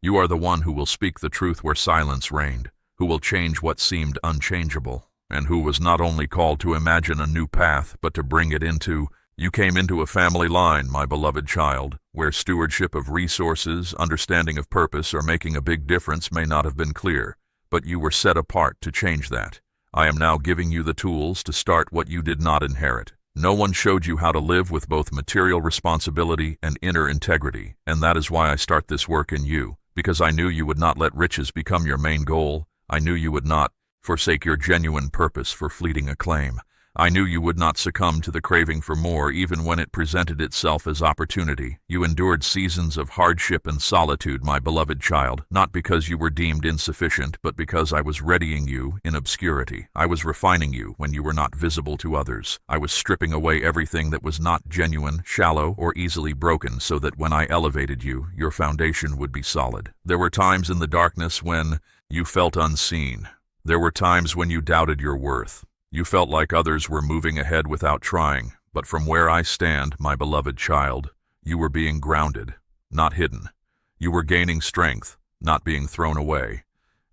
You are the one who will speak the truth where silence reigned, who will change what seemed unchangeable, and who was not only called to imagine a new path, but to bring it into. You came into a family line, my beloved child, where stewardship of resources, understanding of purpose, or making a big difference may not have been clear, but you were set apart to change that. I am now giving you the tools to start what you did not inherit. No one showed you how to live with both material responsibility and inner integrity, and that is why I start this work in you, because I knew you would not let riches become your main goal. I knew you would not forsake your genuine purpose for fleeting acclaim. I knew you would not succumb to the craving for more even when it presented itself as opportunity. You endured seasons of hardship and solitude, my beloved child, not because you were deemed insufficient, but because I was readying you in obscurity. I was refining you when you were not visible to others. I was stripping away everything that was not genuine, shallow, or easily broken so that when I elevated you, your foundation would be solid. There were times in the darkness when you felt unseen. There were times when you doubted your worth. You felt like others were moving ahead without trying, but from where I stand, my beloved child, you were being grounded, not hidden. You were gaining strength, not being thrown away.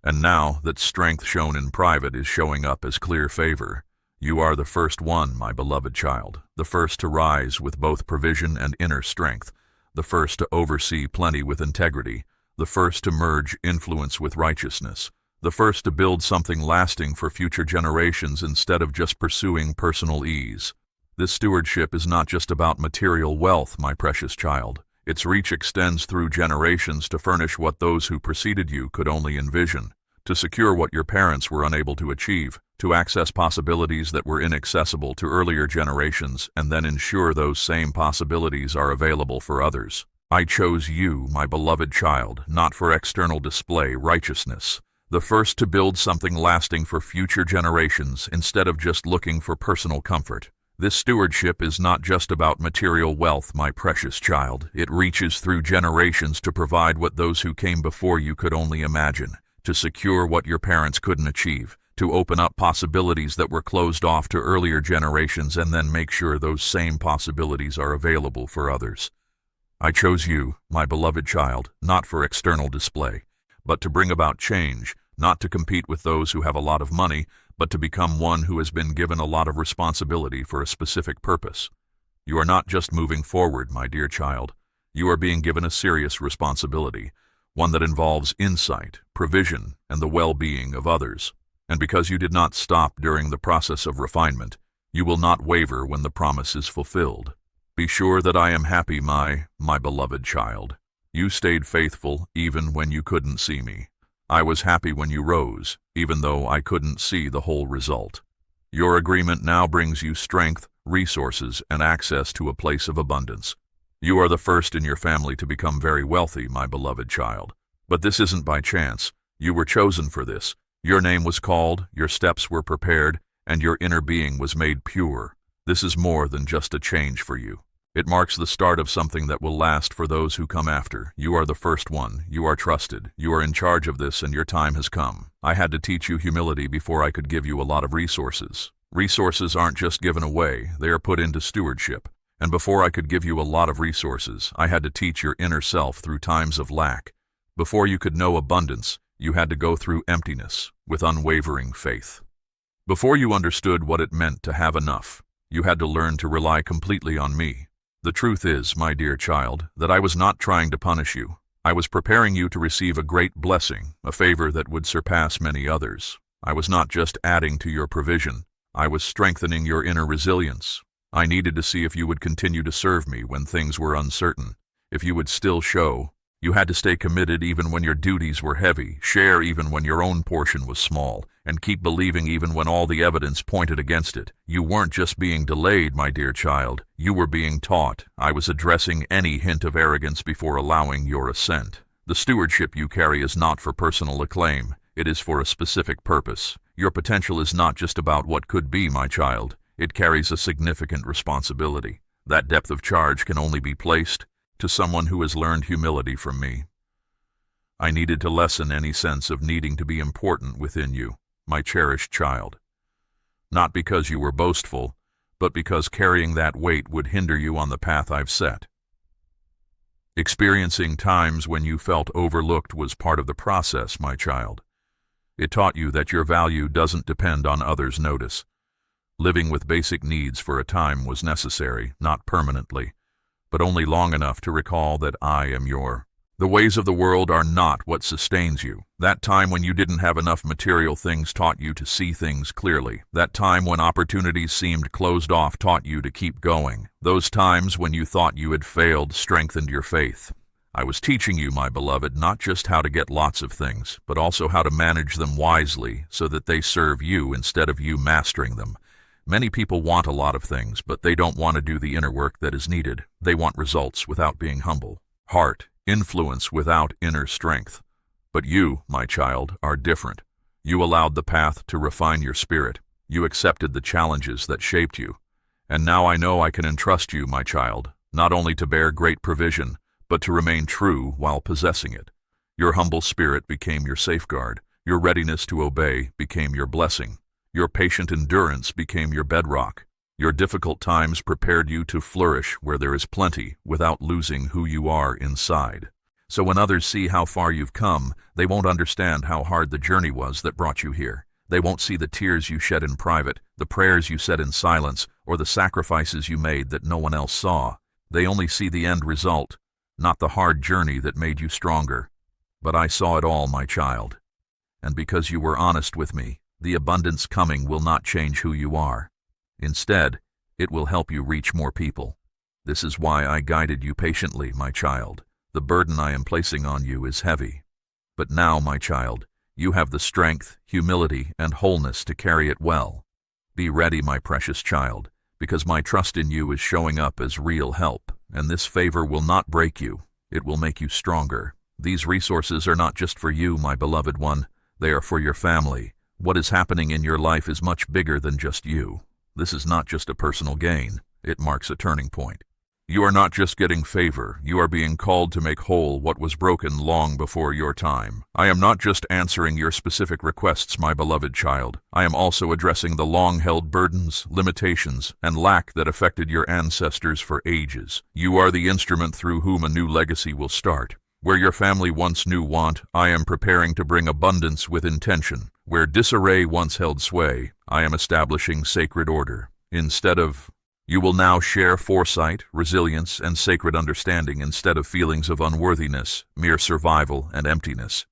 And now that strength shown in private is showing up as clear favor, you are the first one, my beloved child, the first to rise with both provision and inner strength, the first to oversee plenty with integrity, the first to merge influence with righteousness, the first to build something lasting for future generations instead of just pursuing personal ease. This stewardship is not just about material wealth, my precious child. Its reach extends through generations to furnish what those who preceded you could only envision, to secure what your parents were unable to achieve, to access possibilities that were inaccessible to earlier generations, and then ensure those same possibilities are available for others. I chose you, my beloved child, not for external display, righteousness, the first to build something lasting for future generations instead of just looking for personal comfort. This stewardship is not just about material wealth, my precious child. It reaches through generations to provide what those who came before you could only imagine, to secure what your parents couldn't achieve, to open up possibilities that were closed off to earlier generations and then make sure those same possibilities are available for others. I chose you, my beloved child, not for external display, but to bring about change, not to compete with those who have a lot of money, but to become one who has been given a lot of responsibility for a specific purpose. You are not just moving forward, my dear child. You are being given a serious responsibility, one that involves insight, provision, and the well-being of others. And because you did not stop during the process of refinement, you will not waver when the promise is fulfilled. Be sure that I am happy, my beloved child. You stayed faithful even when you couldn't see me. I was happy when you rose, even though I couldn't see the whole result. Your agreement now brings you strength, resources, and access to a place of abundance. You are the first in your family to become very wealthy, my beloved child. But this isn't by chance. You were chosen for this. Your name was called, your steps were prepared, and your inner being was made pure. This is more than just a change for you. It marks the start of something that will last for those who come after. You are the first one. You are trusted. You are in charge of this, and your time has come. I had to teach you humility before I could give you a lot of resources. Resources aren't just given away. They are put into stewardship. And before I could give you a lot of resources, I had to teach your inner self through times of lack. Before you could know abundance, you had to go through emptiness with unwavering faith. Before you understood what it meant to have enough, you had to learn to rely completely on me. The truth is, my dear child, that I was not trying to punish you. I was preparing you to receive a great blessing, a favor that would surpass many others. I was not just adding to your provision. I was strengthening your inner resilience. I needed to see if you would continue to serve me when things were uncertain, if you would still show. You had to stay committed even when your duties were heavy, share even when your own portion was small, and keep believing even when all the evidence pointed against it. You weren't just being delayed, my dear child. You were being taught. I was addressing any hint of arrogance before allowing your ascent. The stewardship you carry is not for personal acclaim. It is for a specific purpose. Your potential is not just about what could be, my child. It carries a significant responsibility. That depth of charge can only be placed to someone who has learned humility from me. I needed to lessen any sense of needing to be important within you, my cherished child. Not because you were boastful, but because carrying that weight would hinder you on the path I've set. Experiencing times when you felt overlooked was part of the process, my child. It taught you that your value doesn't depend on others' notice. Living with basic needs for a time was necessary, not permanently, but only long enough to recall that I am your. The ways of the world are not what sustains you. That time when you didn't have enough material things taught you to see things clearly. That time when opportunities seemed closed off taught you to keep going. Those times when you thought you had failed strengthened your faith. I was teaching you, my beloved, not just how to get lots of things, but also how to manage them wisely so that they serve you instead of you mastering them. Many people want a lot of things, but they don't want to do the inner work that is needed. They want results without being humble. Heart, influence without inner strength. But you, my child, are different. You allowed the path to refine your spirit. You accepted the challenges that shaped you. And now I know I can entrust you, my child, not only to bear great provision, but to remain true while possessing it. Your humble spirit became your safeguard. Your readiness to obey became your blessing. Your patient endurance became your bedrock. Your difficult times prepared you to flourish where there is plenty without losing who you are inside. So when others see how far you've come, they won't understand how hard the journey was that brought you here. They won't see the tears you shed in private, the prayers you said in silence, or the sacrifices you made that no one else saw. They only see the end result, not the hard journey that made you stronger. But I saw it all, my child. And because you were honest with me, the abundance coming will not change who you are. Instead, it will help you reach more people. This is why I guided you patiently, my child. The burden I am placing on you is heavy. But now, my child, you have the strength, humility, and wholeness to carry it well. Be ready, my precious child, because my trust in you is showing up as real help, and this favor will not break you. It will make you stronger. These resources are not just for you, my beloved one. They are for your family. What is happening in your life is much bigger than just you. This is not just a personal gain. It marks a turning point. You are not just getting favor. You are being called to make whole what was broken long before your time. I am not just answering your specific requests, my beloved child. I am also addressing the long-held burdens, limitations, and lack that affected your ancestors for ages. You are the instrument through whom a new legacy will start. Where your family once knew want, I am preparing to bring abundance with intention. Where disarray once held sway, I am establishing sacred order. Instead of You will now share foresight, resilience, and sacred understanding instead of feelings of unworthiness, mere survival, and emptiness.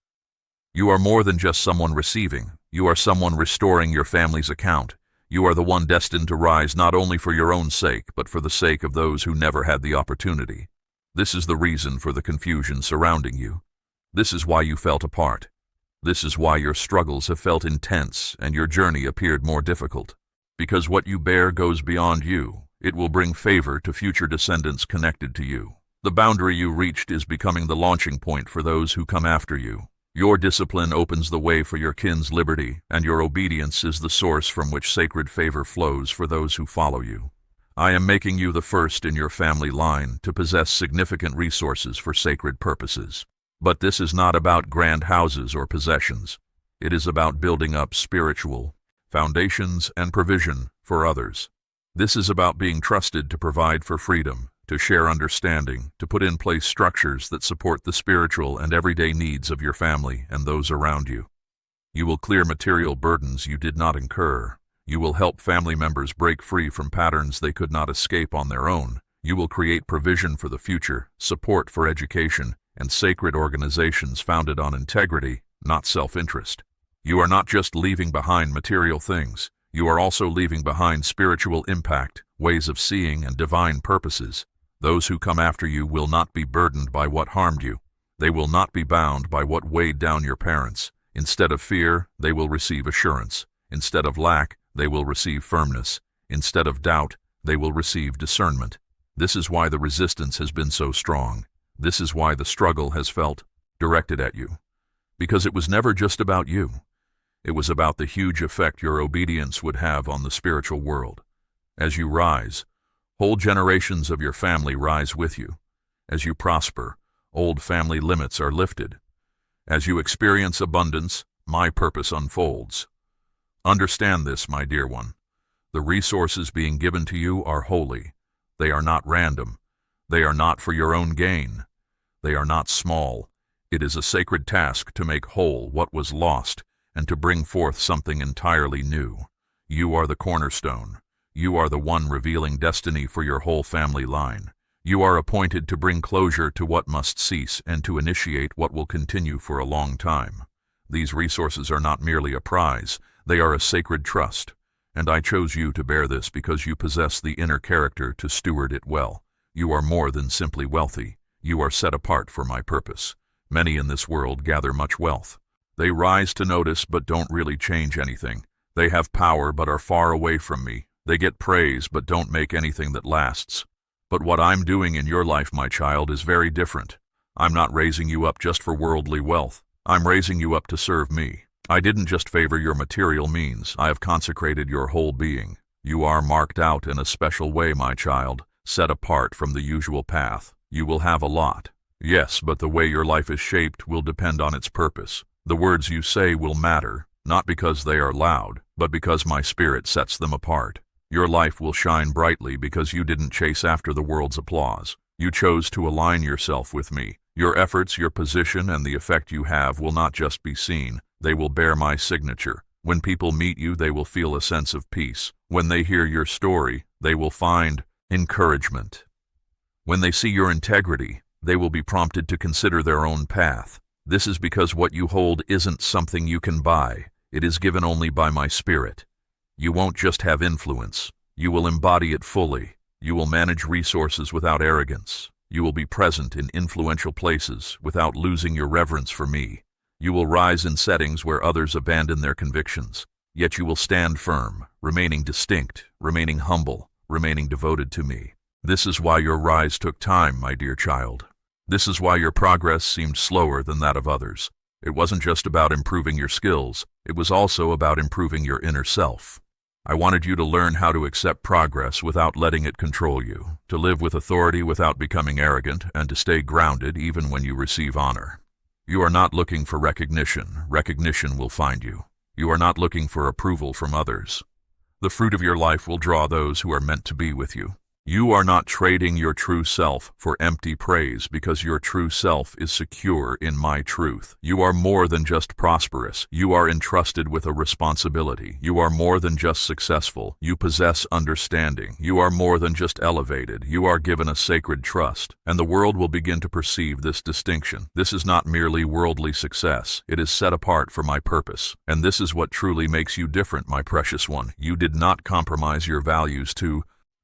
You are more than just someone receiving. You are someone restoring your family's account. You are the one destined to rise not only for your own sake, but for the sake of those who never had the opportunity. This is the reason for the confusion surrounding you. This is why you felt apart. This is why your struggles have felt intense and your journey appeared more difficult. Because what you bear goes beyond you. It will bring favor to future descendants connected to you. The boundary you reached is becoming the launching point for those who come after you. Your discipline opens the way for your kin's liberty, and your obedience is the source from which sacred favor flows for those who follow you. I am making you the first in your family line to possess significant resources for sacred purposes. But this is not about grand houses or possessions. It is about building up spiritual foundations and provision for others. This is about being trusted to provide for freedom, to share understanding, to put in place structures that support the spiritual and everyday needs of your family and those around you. You will clear material burdens you did not incur. You will help family members break free from patterns they could not escape on their own. You will create provision for the future, support for education, and sacred organizations founded on integrity, not self-interest. You are not just leaving behind material things. You are also leaving behind spiritual impact, ways of seeing, and divine purposes. Those who come after you will not be burdened by what harmed you. They will not be bound by what weighed down your parents. Instead of fear, they will receive assurance. Instead of lack, they will receive firmness. Instead of doubt, they will receive discernment. This is why the resistance has been so strong. This is why the struggle has felt directed at you. Because it was never just about you. It was about the huge effect your obedience would have on the spiritual world. As you rise, whole generations of your family rise with you. As you prosper, old family limits are lifted. As you experience abundance, my purpose unfolds. Understand this, my dear one. The resources being given to you are holy. They are not random. They are not for your own gain. They are not small. It is a sacred task to make whole what was lost and to bring forth something entirely new. You are the cornerstone. You are the one revealing destiny for your whole family line. You are appointed to bring closure to what must cease and to initiate what will continue for a long time. These resources are not merely a prize. They are a sacred trust. And I chose you to bear this because you possess the inner character to steward it well. You are more than simply wealthy. You are set apart for my purpose. Many in this world gather much wealth. They rise to notice but don't really change anything. They have power but are far away from me. They get praise but don't make anything that lasts. But what I'm doing in your life, my child, is very different. I'm not raising you up just for worldly wealth. I'm raising you up to serve me. I didn't just favor your material means. I have consecrated your whole being. You are marked out in a special way, my child, set apart from the usual path. You will have a lot. Yes, but the way your life is shaped will depend on its purpose. The words you say will matter, not because they are loud, but because my spirit sets them apart. Your life will shine brightly because you didn't chase after the world's applause. You chose to align yourself with me. Your efforts, your position, and the effect you have will not just be seen. They will bear my signature. When people meet you, they will feel a sense of peace. When they hear your story, they will find encouragement. When they see your integrity, they will be prompted to consider their own path. This is because what you hold isn't something you can buy. It is given only by my spirit. You won't just have influence. You will embody it fully. You will manage resources without arrogance. You will be present in influential places without losing your reverence for me. You will rise in settings where others abandon their convictions. Yet you will stand firm, remaining distinct, remaining humble, remaining devoted to me. This is why your rise took time, my dear child. This is why your progress seemed slower than that of others. It wasn't just about improving your skills. It was also about improving your inner self. I wanted you to learn how to accept progress without letting it control you, to live with authority without becoming arrogant, and to stay grounded even when you receive honor. You are not looking for recognition. Recognition will find you. You are not looking for approval from others. The fruit of your life will draw those who are meant to be with you. You are not trading your true self for empty praise because your true self is secure in my truth. You are more than just prosperous. You are entrusted with a responsibility. You are more than just successful. You possess understanding. You are more than just elevated. You are given a sacred trust, and the world will begin to perceive this distinction. This is not merely worldly success. It is set apart for my purpose, and this is what truly makes you different, my precious one. You did not compromise your values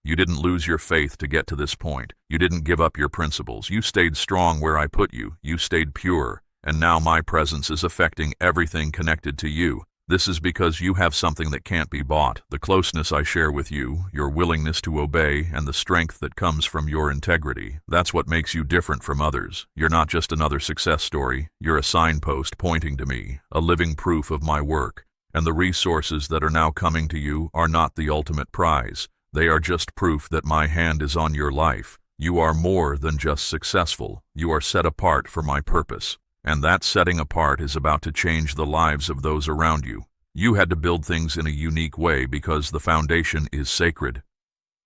You didn't lose your faith to get to this point. You didn't give up your principles. You stayed strong where I put you. You stayed pure. And now my presence is affecting everything connected to you. This is because you have something that can't be bought. The closeness I share with you, your willingness to obey, and the strength that comes from your integrity. That's what makes you different from others. You're not just another success story. You're a signpost pointing to me, a living proof of my work. And the resources that are now coming to you are not the ultimate prize. They are just proof that my hand is on your life. You are more than just successful. You are set apart for my purpose. And that setting apart is about to change the lives of those around you. You had to build things in a unique way because the foundation is sacred.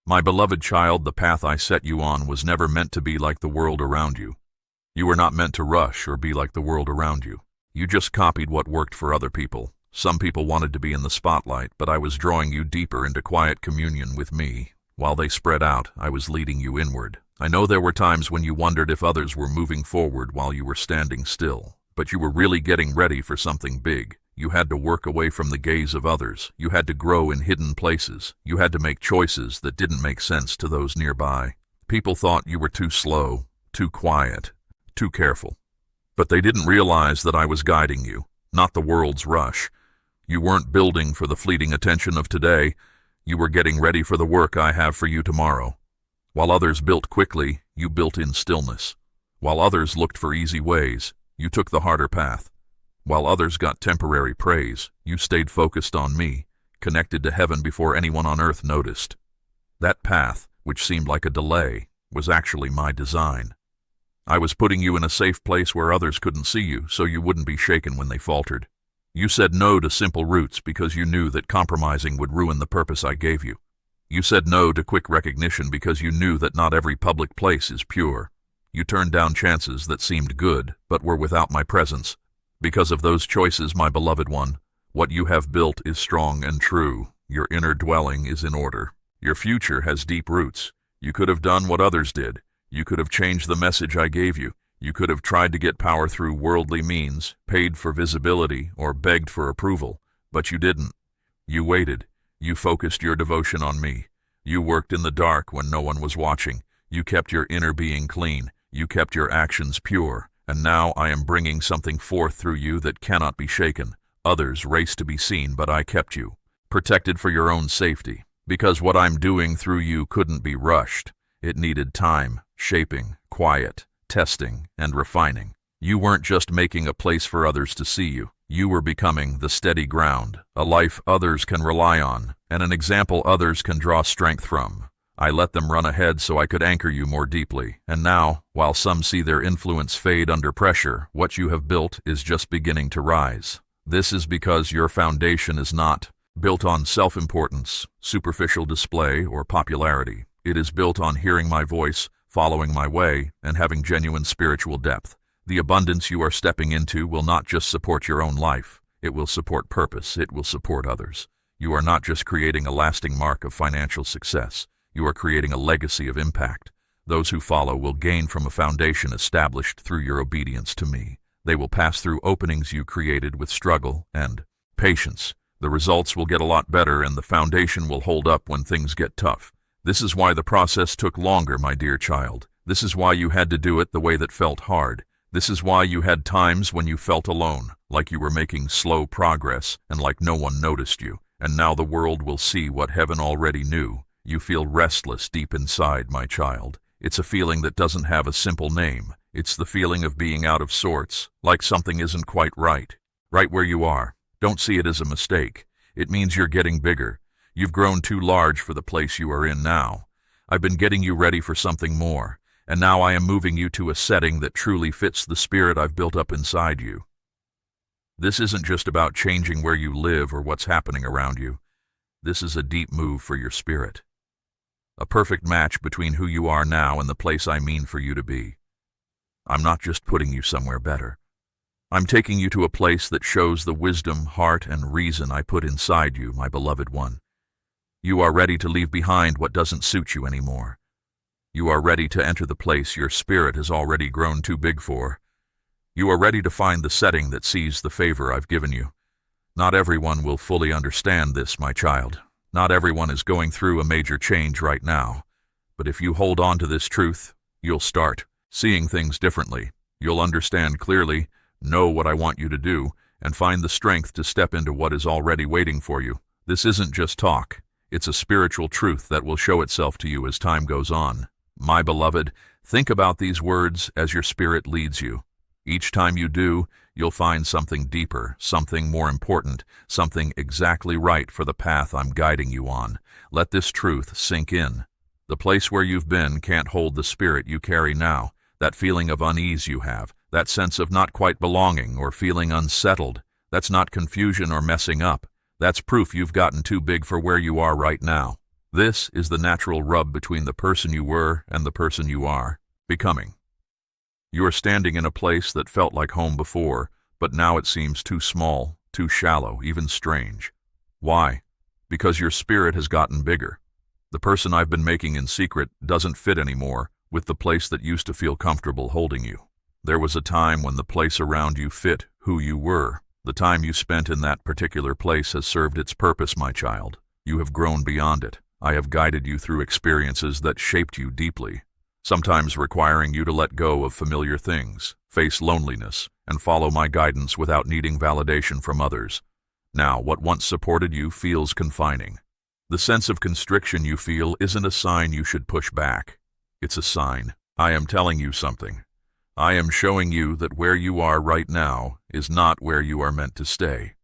My beloved child, the path I set you on was never meant to be like the world around you. You were not meant to rush or be like the world around you. You just copied what worked for other people. Some people wanted to be in the spotlight, but I was drawing you deeper into quiet communion with me. While they spread out, I was leading you inward. I know there were times when you wondered if others were moving forward while you were standing still, but you were really getting ready for something big. You had to work away from the gaze of others. You had to grow in hidden places. You had to make choices that didn't make sense to those nearby. People thought you were too slow, too quiet, too careful. But they didn't realize that I was guiding you, not the world's rush. You weren't building for the fleeting attention of today. You were getting ready for the work I have for you tomorrow. While others built quickly, you built in stillness. While others looked for easy ways, you took the harder path. While others got temporary praise, you stayed focused on me, connected to heaven before anyone on earth noticed. That path, which seemed like a delay, was actually my design. I was putting you in a safe place where others couldn't see you, so you wouldn't be shaken when they faltered. You said no to simple routes because you knew that compromising would ruin the purpose I gave you. You said no to quick recognition because you knew that not every public place is pure. You turned down chances that seemed good, but were without my presence. Because of those choices, my beloved one, what you have built is strong and true. Your inner dwelling is in order. Your future has deep roots. You could have done what others did. You could have changed the message I gave you. You could have tried to get power through worldly means, paid for visibility, or begged for approval, but you didn't. You waited. You focused your devotion on me. You worked in the dark when no one was watching. You kept your inner being clean. You kept your actions pure. And now I am bringing something forth through you that cannot be shaken. Others raced to be seen, but I kept you, protected for your own safety, because what I'm doing through you couldn't be rushed. It needed time, shaping, quiet, testing, and refining. You weren't just making a place for others to see you. You were becoming the steady ground, a life others can rely on, and an example others can draw strength from. I let them run ahead so I could anchor you more deeply, and now, while some see their influence fade under pressure, what you have built is just beginning to rise. This is because your foundation is not built on self-importance, superficial display, or popularity. It is built on hearing my voice, following my way, and having genuine spiritual depth. The abundance you are stepping into will not just support your own life. It will support purpose. It will support others. You are not just creating a lasting mark of financial success. You are creating a legacy of impact. Those who follow will gain from a foundation established through your obedience to me. They will pass through openings you created with struggle and patience. The results will get a lot better, and the foundation will hold up when things get tough. This is why the process took longer, my dear child. This is why you had to do it the way that felt hard. This is why you had times when you felt alone, like you were making slow progress and like no one noticed you. And now the world will see what heaven already knew. You feel restless deep inside, my child. It's a feeling that doesn't have a simple name. It's the feeling of being out of sorts, like something isn't quite right. Right where you are. Don't see it as a mistake. It means you're getting bigger. You've grown too large for the place you are in now. I've been getting you ready for something more, and now I am moving you to a setting that truly fits the spirit I've built up inside you. This isn't just about changing where you live or what's happening around you. This is a deep move for your spirit. a perfect match between who you are now and the place I mean for you to be. I'm not just putting you somewhere better. I'm taking you to a place that shows the wisdom, heart, and reason I put inside you, my beloved one. You are ready to leave behind what doesn't suit you anymore. You are ready to enter the place your spirit has already grown too big for. You are ready to find the setting that sees the favor I've given you. Not everyone will fully understand this, my child. Not everyone is going through a major change right now. But if you hold on to this truth, you'll start seeing things differently. You'll understand clearly, know what I want you to do, and find the strength to step into what is already waiting for you. This isn't just talk. It's a spiritual truth that will show itself to you as time goes on. My beloved, think about these words as your spirit leads you. Each time you do, you'll find something deeper, something more important, something exactly right for the path I'm guiding you on. Let this truth sink in. The place where you've been can't hold the spirit you carry now, that feeling of unease you have, that sense of not quite belonging or feeling unsettled. That's not confusion or messing up. That's proof you've gotten too big for where you are right now. This is the natural rub between the person you were and the person you are becoming. You are standing in a place that felt like home before, but now it seems too small, too shallow, even strange. Why? Because your spirit has gotten bigger. The person I've been making in secret doesn't fit anymore with the place that used to feel comfortable holding you. There was a time when the place around you fit who you were. The time you spent in that particular place has served its purpose, my child. You have grown beyond it. I have guided you through experiences that shaped you deeply, sometimes requiring you to let go of familiar things, face loneliness, and follow my guidance without needing validation from others. Now, what once supported you feels confining. The sense of constriction you feel isn't a sign you should push back. It's a sign. I am telling you something. I am showing you that where you are right now is not where you are meant to stay.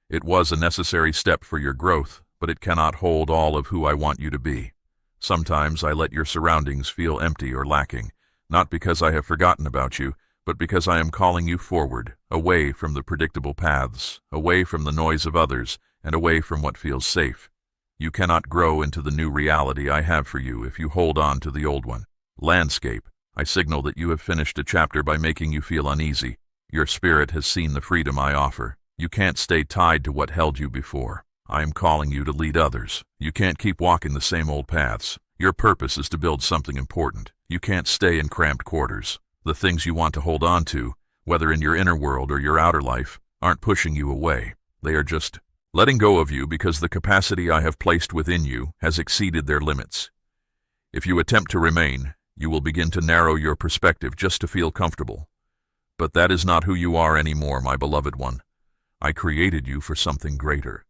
It was a necessary step for your growth, but it cannot hold all of who I want you to be. Sometimes I let your surroundings feel empty or lacking, not because I have forgotten about you, but because I am calling you forward, away from the predictable paths, away from the noise of others, and away from what feels safe. You cannot grow into the new reality I have for you if you hold on to the old one. Landscape, I signal that you have finished a chapter by making you feel uneasy. Your spirit has seen the freedom I offer. You can't stay tied to what held you before. I am calling you to lead others. You can't keep walking the same old paths. Your purpose is to build something important. You can't stay in cramped quarters. The things you want to hold on to, whether in your inner world or your outer life, aren't pushing you away. They are just letting go of you because the capacity I have placed within you has exceeded their limits. If you attempt to remain, you will begin to narrow your perspective just to feel comfortable. But that is not who you are anymore, my beloved one. I created you for something greater.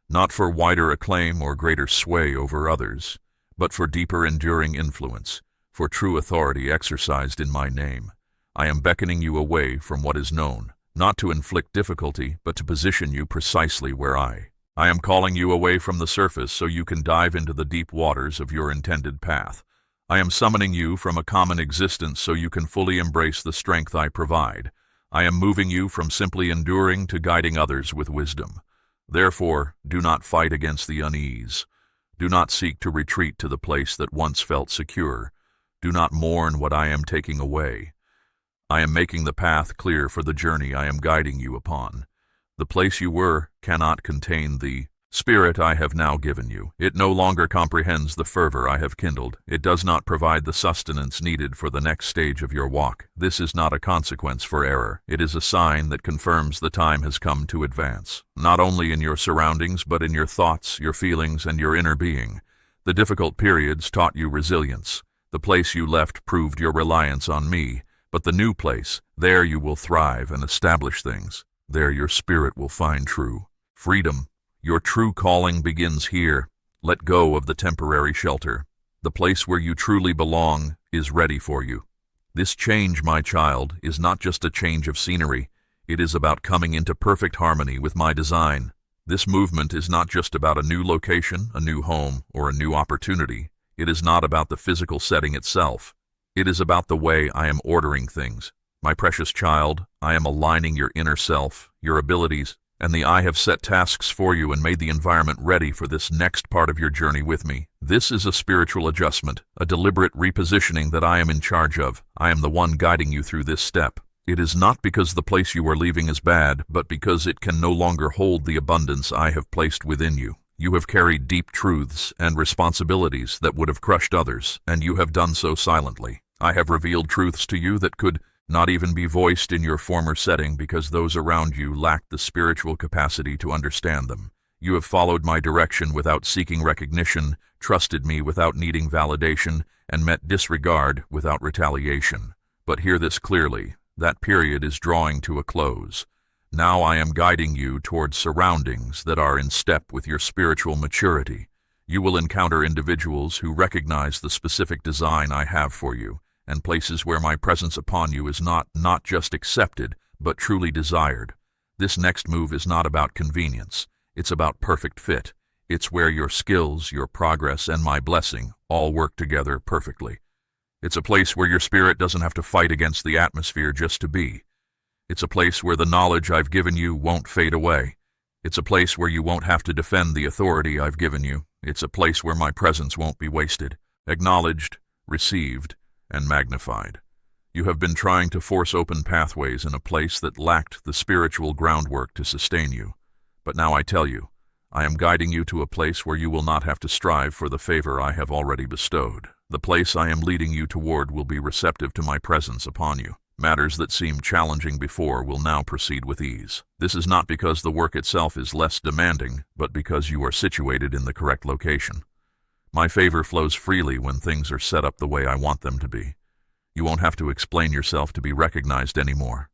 Not for wider acclaim or greater sway over others, but for deeper enduring influence, for true authority exercised in my name. I am beckoning you away from what is known, not to inflict difficulty, but to position you precisely where I am calling you away from the surface so you can dive into the deep waters of your intended path. I am summoning you from a common existence so you can fully embrace the strength I provide. I am moving you from simply enduring to guiding others with wisdom. Therefore, do not fight against the unease. Do not seek to retreat to the place that once felt secure. Do not mourn what I am taking away. I am making the path clear for the journey I am guiding you upon. The place you were cannot contain the spirit I have now given you. It no longer comprehends the fervor I have kindled. It does not provide the sustenance needed for the next stage of your walk. This is not a consequence for error. It is a sign that confirms the time has come to advance, not only in your surroundings, but in your thoughts, your feelings, and your inner being. The difficult periods taught you resilience. The place you left proved your reliance on me. But the new place, there you will thrive and establish things. There your spirit will find true freedom. Your true calling begins here. Let go of the temporary shelter. The place where you truly belong is ready for you. This change, my child, is not just a change of scenery. It is about coming into perfect harmony with my design. This movement is not just about a new location, a new home, or a new opportunity. It is not about the physical setting itself. It is about the way I am ordering things. My precious child, I am aligning your inner self, your abilities, and I have set tasks for you and made the environment ready for this next part of your journey with me. This is a spiritual adjustment, a deliberate repositioning that I am in charge of. I am the one guiding you through this step. It is not because the place you are leaving is bad, but because it can no longer hold the abundance I have placed within you. You have carried deep truths and responsibilities that would have crushed others, and you have done so silently. I have revealed truths to you that could not even be voiced in your former setting because those around you lacked the spiritual capacity to understand them. You have followed my direction without seeking recognition, trusted me without needing validation, and met disregard without retaliation. But hear this clearly, that period is drawing to a close. Now I am guiding you towards surroundings that are in step with your spiritual maturity. You will encounter individuals who recognize the specific design I have for you, and places where my presence upon you is not just accepted, but truly desired. This next move is not about convenience. It's about perfect fit. It's where your skills, your progress, and my blessing all work together perfectly. It's a place where your spirit doesn't have to fight against the atmosphere just to be. It's a place where the knowledge I've given you won't fade away. It's a place where you won't have to defend the authority I've given you. It's a place where my presence won't be wasted, acknowledged, received, and magnified. You have been trying to force open pathways in a place that lacked the spiritual groundwork to sustain you. But now I tell you, I am guiding you to a place where you will not have to strive for the favor I have already bestowed. The place I am leading you toward will be receptive to my presence upon you. Matters that seemed challenging before will now proceed with ease. This is not because the work itself is less demanding, but because you are situated in the correct location. My favor flows freely when things are set up the way I want them to be. You won't have to explain yourself to be recognized anymore.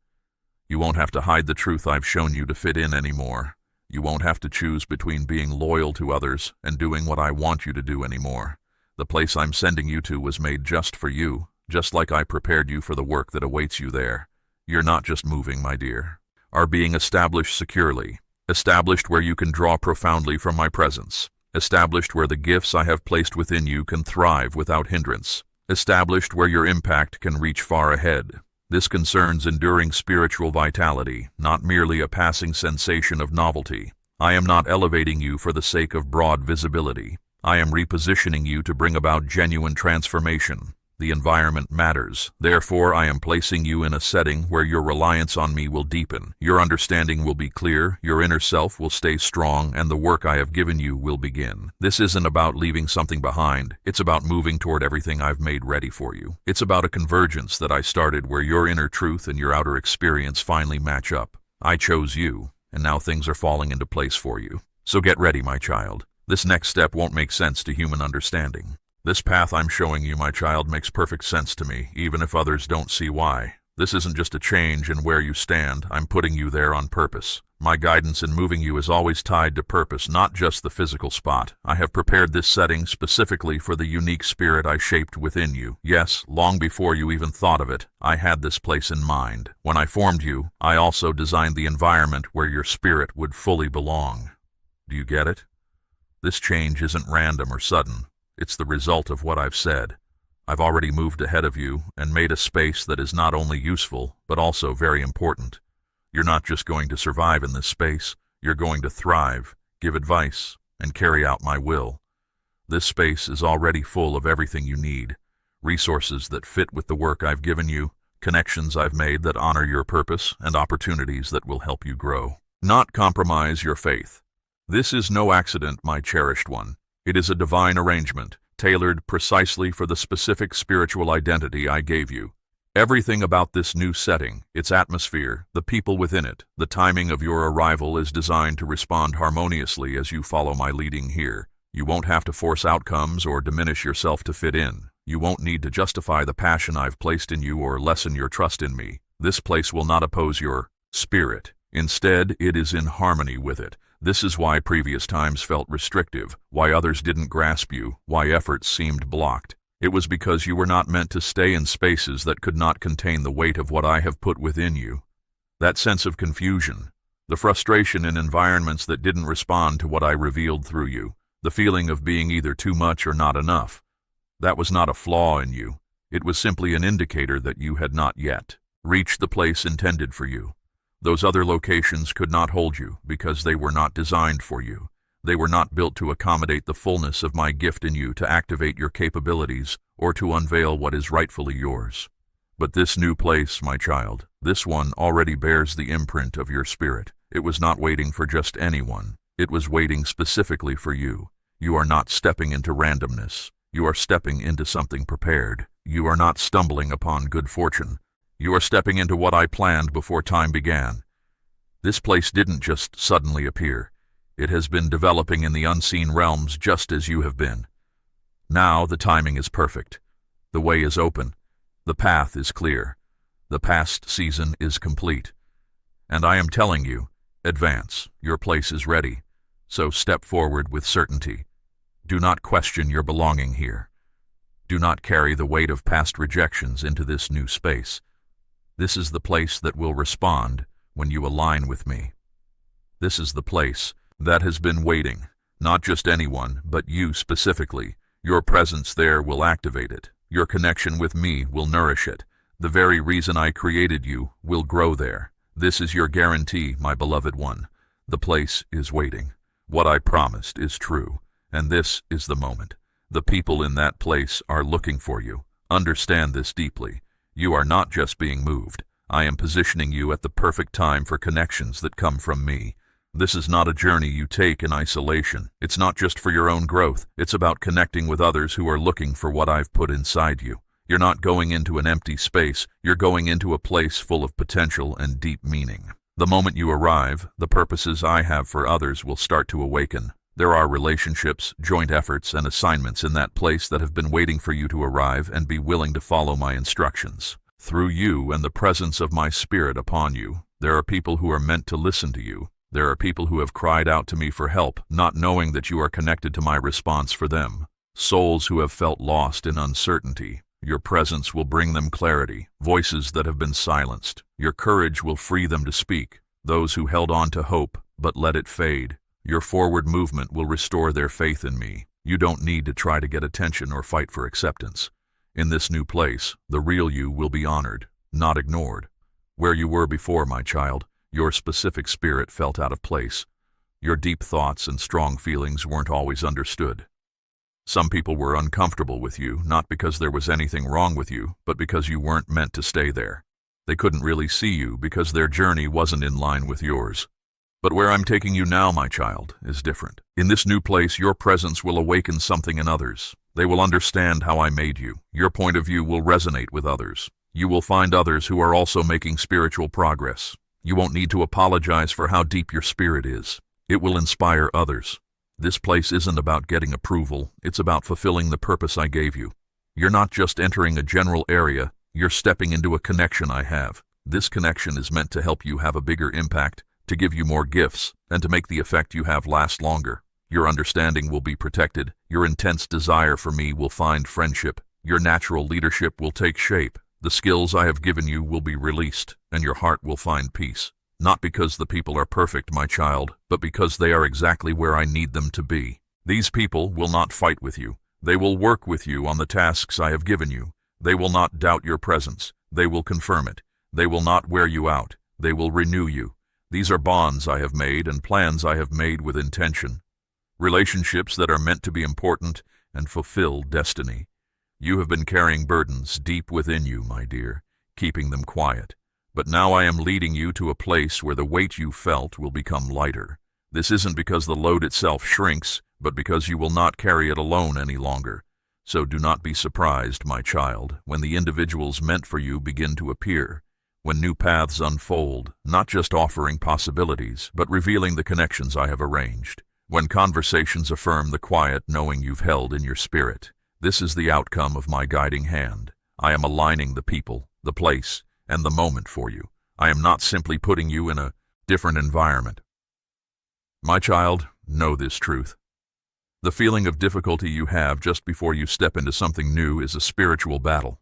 You won't have to hide the truth I've shown you to fit in anymore. You won't have to choose between being loyal to others and doing what I want you to do anymore. The place I'm sending you to was made just for you, just like I prepared you for the work that awaits you there. You're not just moving, my dear. Are being established securely, established where you can draw profoundly from my presence, established where the gifts I have placed within you can thrive without hindrance, established where your impact can reach far ahead. This concerns enduring spiritual vitality, not merely a passing sensation of novelty. I am not elevating you for the sake of broad visibility. I am repositioning you to bring about genuine transformation. The environment matters. Therefore, I am placing you in a setting where your reliance on me will deepen. Your understanding will be clear, your inner self will stay strong, and the work I have given you will begin. This isn't about leaving something behind. It's about moving toward everything I've made ready for you. It's about a convergence that I started where your inner truth and your outer experience finally match up. I chose you, and now things are falling into place for you. So get ready, my child. This next step won't make sense to human understanding. This path I'm showing you, my child, makes perfect sense to me, even if others don't see why. This isn't just a change in where you stand. I'm putting you there on purpose. My guidance in moving you is always tied to purpose, not just the physical spot. I have prepared this setting specifically for the unique spirit I shaped within you. Yes, long before you even thought of it, I had this place in mind. When I formed you, I also designed the environment where your spirit would fully belong. Do you get it? This change isn't random or sudden. It's the result of what I've said. I've already moved ahead of you and made a space that is not only useful, but also very important. You're not just going to survive in this space, you're going to thrive, give advice, and carry out my will. This space is already full of everything you need, resources that fit with the work I've given you, connections I've made that honor your purpose, and opportunities that will help you grow. Not compromise your faith. This is no accident, my cherished one. It is a divine arrangement, tailored precisely for the specific spiritual identity I gave you. Everything about this new setting, its atmosphere, the people within it, the timing of your arrival is designed to respond harmoniously as you follow my leading here. You won't have to force outcomes or diminish yourself to fit in. You won't need to justify the passion I've placed in you or lessen your trust in me. This place will not oppose your spirit. Instead, it is in harmony with it. This is why previous times felt restrictive, why others didn't grasp you, why efforts seemed blocked. It was because you were not meant to stay in spaces that could not contain the weight of what I have put within you. That sense of confusion, the frustration in environments that didn't respond to what I revealed through you, the feeling of being either too much or not enough, that was not a flaw in you. It was simply an indicator that you had not yet reached the place intended for you. Those other locations could not hold you because they were not designed for you. They were not built to accommodate the fullness of my gift in you, to activate your capabilities, or to unveil what is rightfully yours. But this new place, my child, this one already bears the imprint of your spirit. It was not waiting for just anyone. It was waiting specifically for you. You are not stepping into randomness. You are stepping into something prepared. You are not stumbling upon good fortune. You are stepping into what I planned before time began. This place didn't just suddenly appear. It has been developing in the unseen realms just as you have been. Now the timing is perfect. The way is open. The path is clear. The past season is complete. And I am telling you, advance. Your place is ready. So step forward with certainty. Do not question your belonging here. Do not carry the weight of past rejections into this new space. This is the place that will respond when you align with me. This is the place that has been waiting. Not just anyone, but you specifically. Your presence there will activate it. Your connection with me will nourish it. The very reason I created you will grow there. This is your guarantee, my beloved one. The place is waiting. What I promised is true, and this is the moment. The people in that place are looking for you. Understand this deeply. You are not just being moved. I am positioning you at the perfect time for connections that come from me. This is not a journey you take in isolation. It's not just for your own growth. It's about connecting with others who are looking for what I've put inside you. You're not going into an empty space. You're going into a place full of potential and deep meaning. The moment you arrive, the purposes I have for others will start to awaken. There are relationships, joint efforts, and assignments in that place that have been waiting for you to arrive and be willing to follow my instructions. Through you and the presence of my spirit upon you, there are people who are meant to listen to you. There are people who have cried out to me for help, not knowing that you are connected to my response for them. Souls who have felt lost in uncertainty. Your presence will bring them clarity. Voices that have been silenced. Your courage will free them to speak. Those who held on to hope, but let it fade. Your forward movement will restore their faith in me. You don't need to try to get attention or fight for acceptance. In this new place, the real you will be honored, not ignored. Where you were before, my child, your specific spirit felt out of place. Your deep thoughts and strong feelings weren't always understood. Some people were uncomfortable with you, not because there was anything wrong with you, but because you weren't meant to stay there. They couldn't really see you because their journey wasn't in line with yours. But where I'm taking you now, my child, is different. In this new place, your presence will awaken something in others. They will understand how I made you. Your point of view will resonate with others. You will find others who are also making spiritual progress. You won't need to apologize for how deep your spirit is. It will inspire others. This place isn't about getting approval. It's about fulfilling the purpose I gave you. You're not just entering a general area. You're stepping into a connection I have. This connection is meant to help you have a bigger impact, to give you more gifts, and to make the effect you have last longer. Your understanding will be protected. Your intense desire for me will find friendship. Your natural leadership will take shape. The skills I have given you will be released, and your heart will find peace. Not because the people are perfect, my child, but because they are exactly where I need them to be. These people will not fight with you. They will work with you on the tasks I have given you. They will not doubt your presence. They will confirm it. They will not wear you out. They will renew you. These are bonds I have made and plans I have made with intention. Relationships that are meant to be important and fulfill destiny. You have been carrying burdens deep within you, my dear, keeping them quiet. But now I am leading you to a place where the weight you felt will become lighter. This isn't because the load itself shrinks, but because you will not carry it alone any longer. So do not be surprised, my child, when the individuals meant for you begin to appear, when new paths unfold, not just offering possibilities, but revealing the connections I have arranged, when conversations affirm the quiet knowing you've held in your spirit. This is the outcome of my guiding hand. I am aligning the people, the place, and the moment for you. I am not simply putting you in a different environment. My child, know this truth. The feeling of difficulty you have just before you step into something new is a spiritual battle.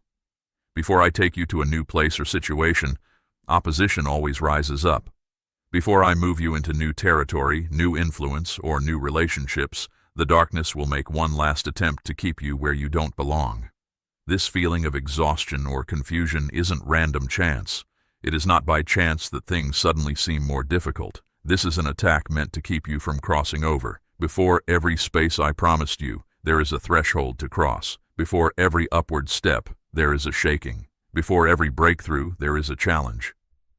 Before I take you to a new place or situation, opposition always rises up. Before I move you into new territory, new influence, or new relationships, the darkness will make one last attempt to keep you where you don't belong. This feeling of exhaustion or confusion isn't random chance. It is not by chance that things suddenly seem more difficult. This is an attack meant to keep you from crossing over. Before every space I promised you, there is a threshold to cross. Before every upward step, there is a shaking. Before every breakthrough, there is a challenge.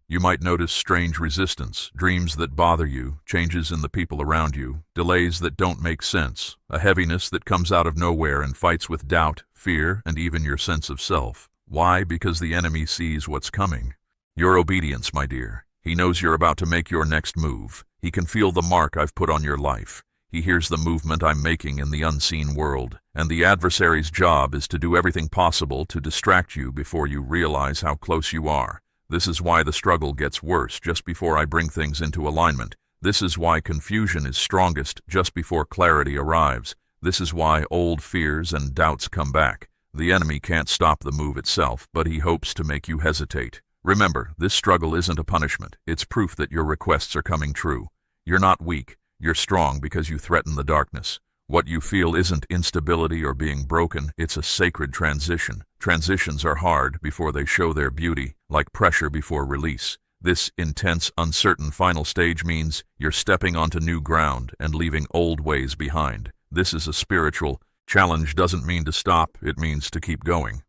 You might notice strange resistance, dreams that bother you, changes in the people around you, delays that don't make sense, a heaviness that comes out of nowhere and fights with doubt, fear, and even your sense of self. Why? Because the enemy sees what's coming. Your obedience, my dear. He knows you're about to make your next move. He can feel the mark I've put on your life. He hears the movement I'm making in the unseen world, and the adversary's job is to do everything possible to distract you before you realize how close you are. This is why the struggle gets worse just before I bring things into alignment. This is why confusion is strongest just before clarity arrives. This is why old fears and doubts come back. The enemy can't stop the move itself, but he hopes to make you hesitate. Remember, this struggle isn't a punishment. It's proof that your requests are coming true. You're not weak. You're strong because you threaten the darkness. What you feel isn't instability or being broken, it's a sacred transition. Transitions are hard before they show their beauty, like pressure before release. This intense, uncertain final stage means you're stepping onto new ground and leaving old ways behind. This is a spiritual challenge. Doesn't mean to stop, it means to keep going.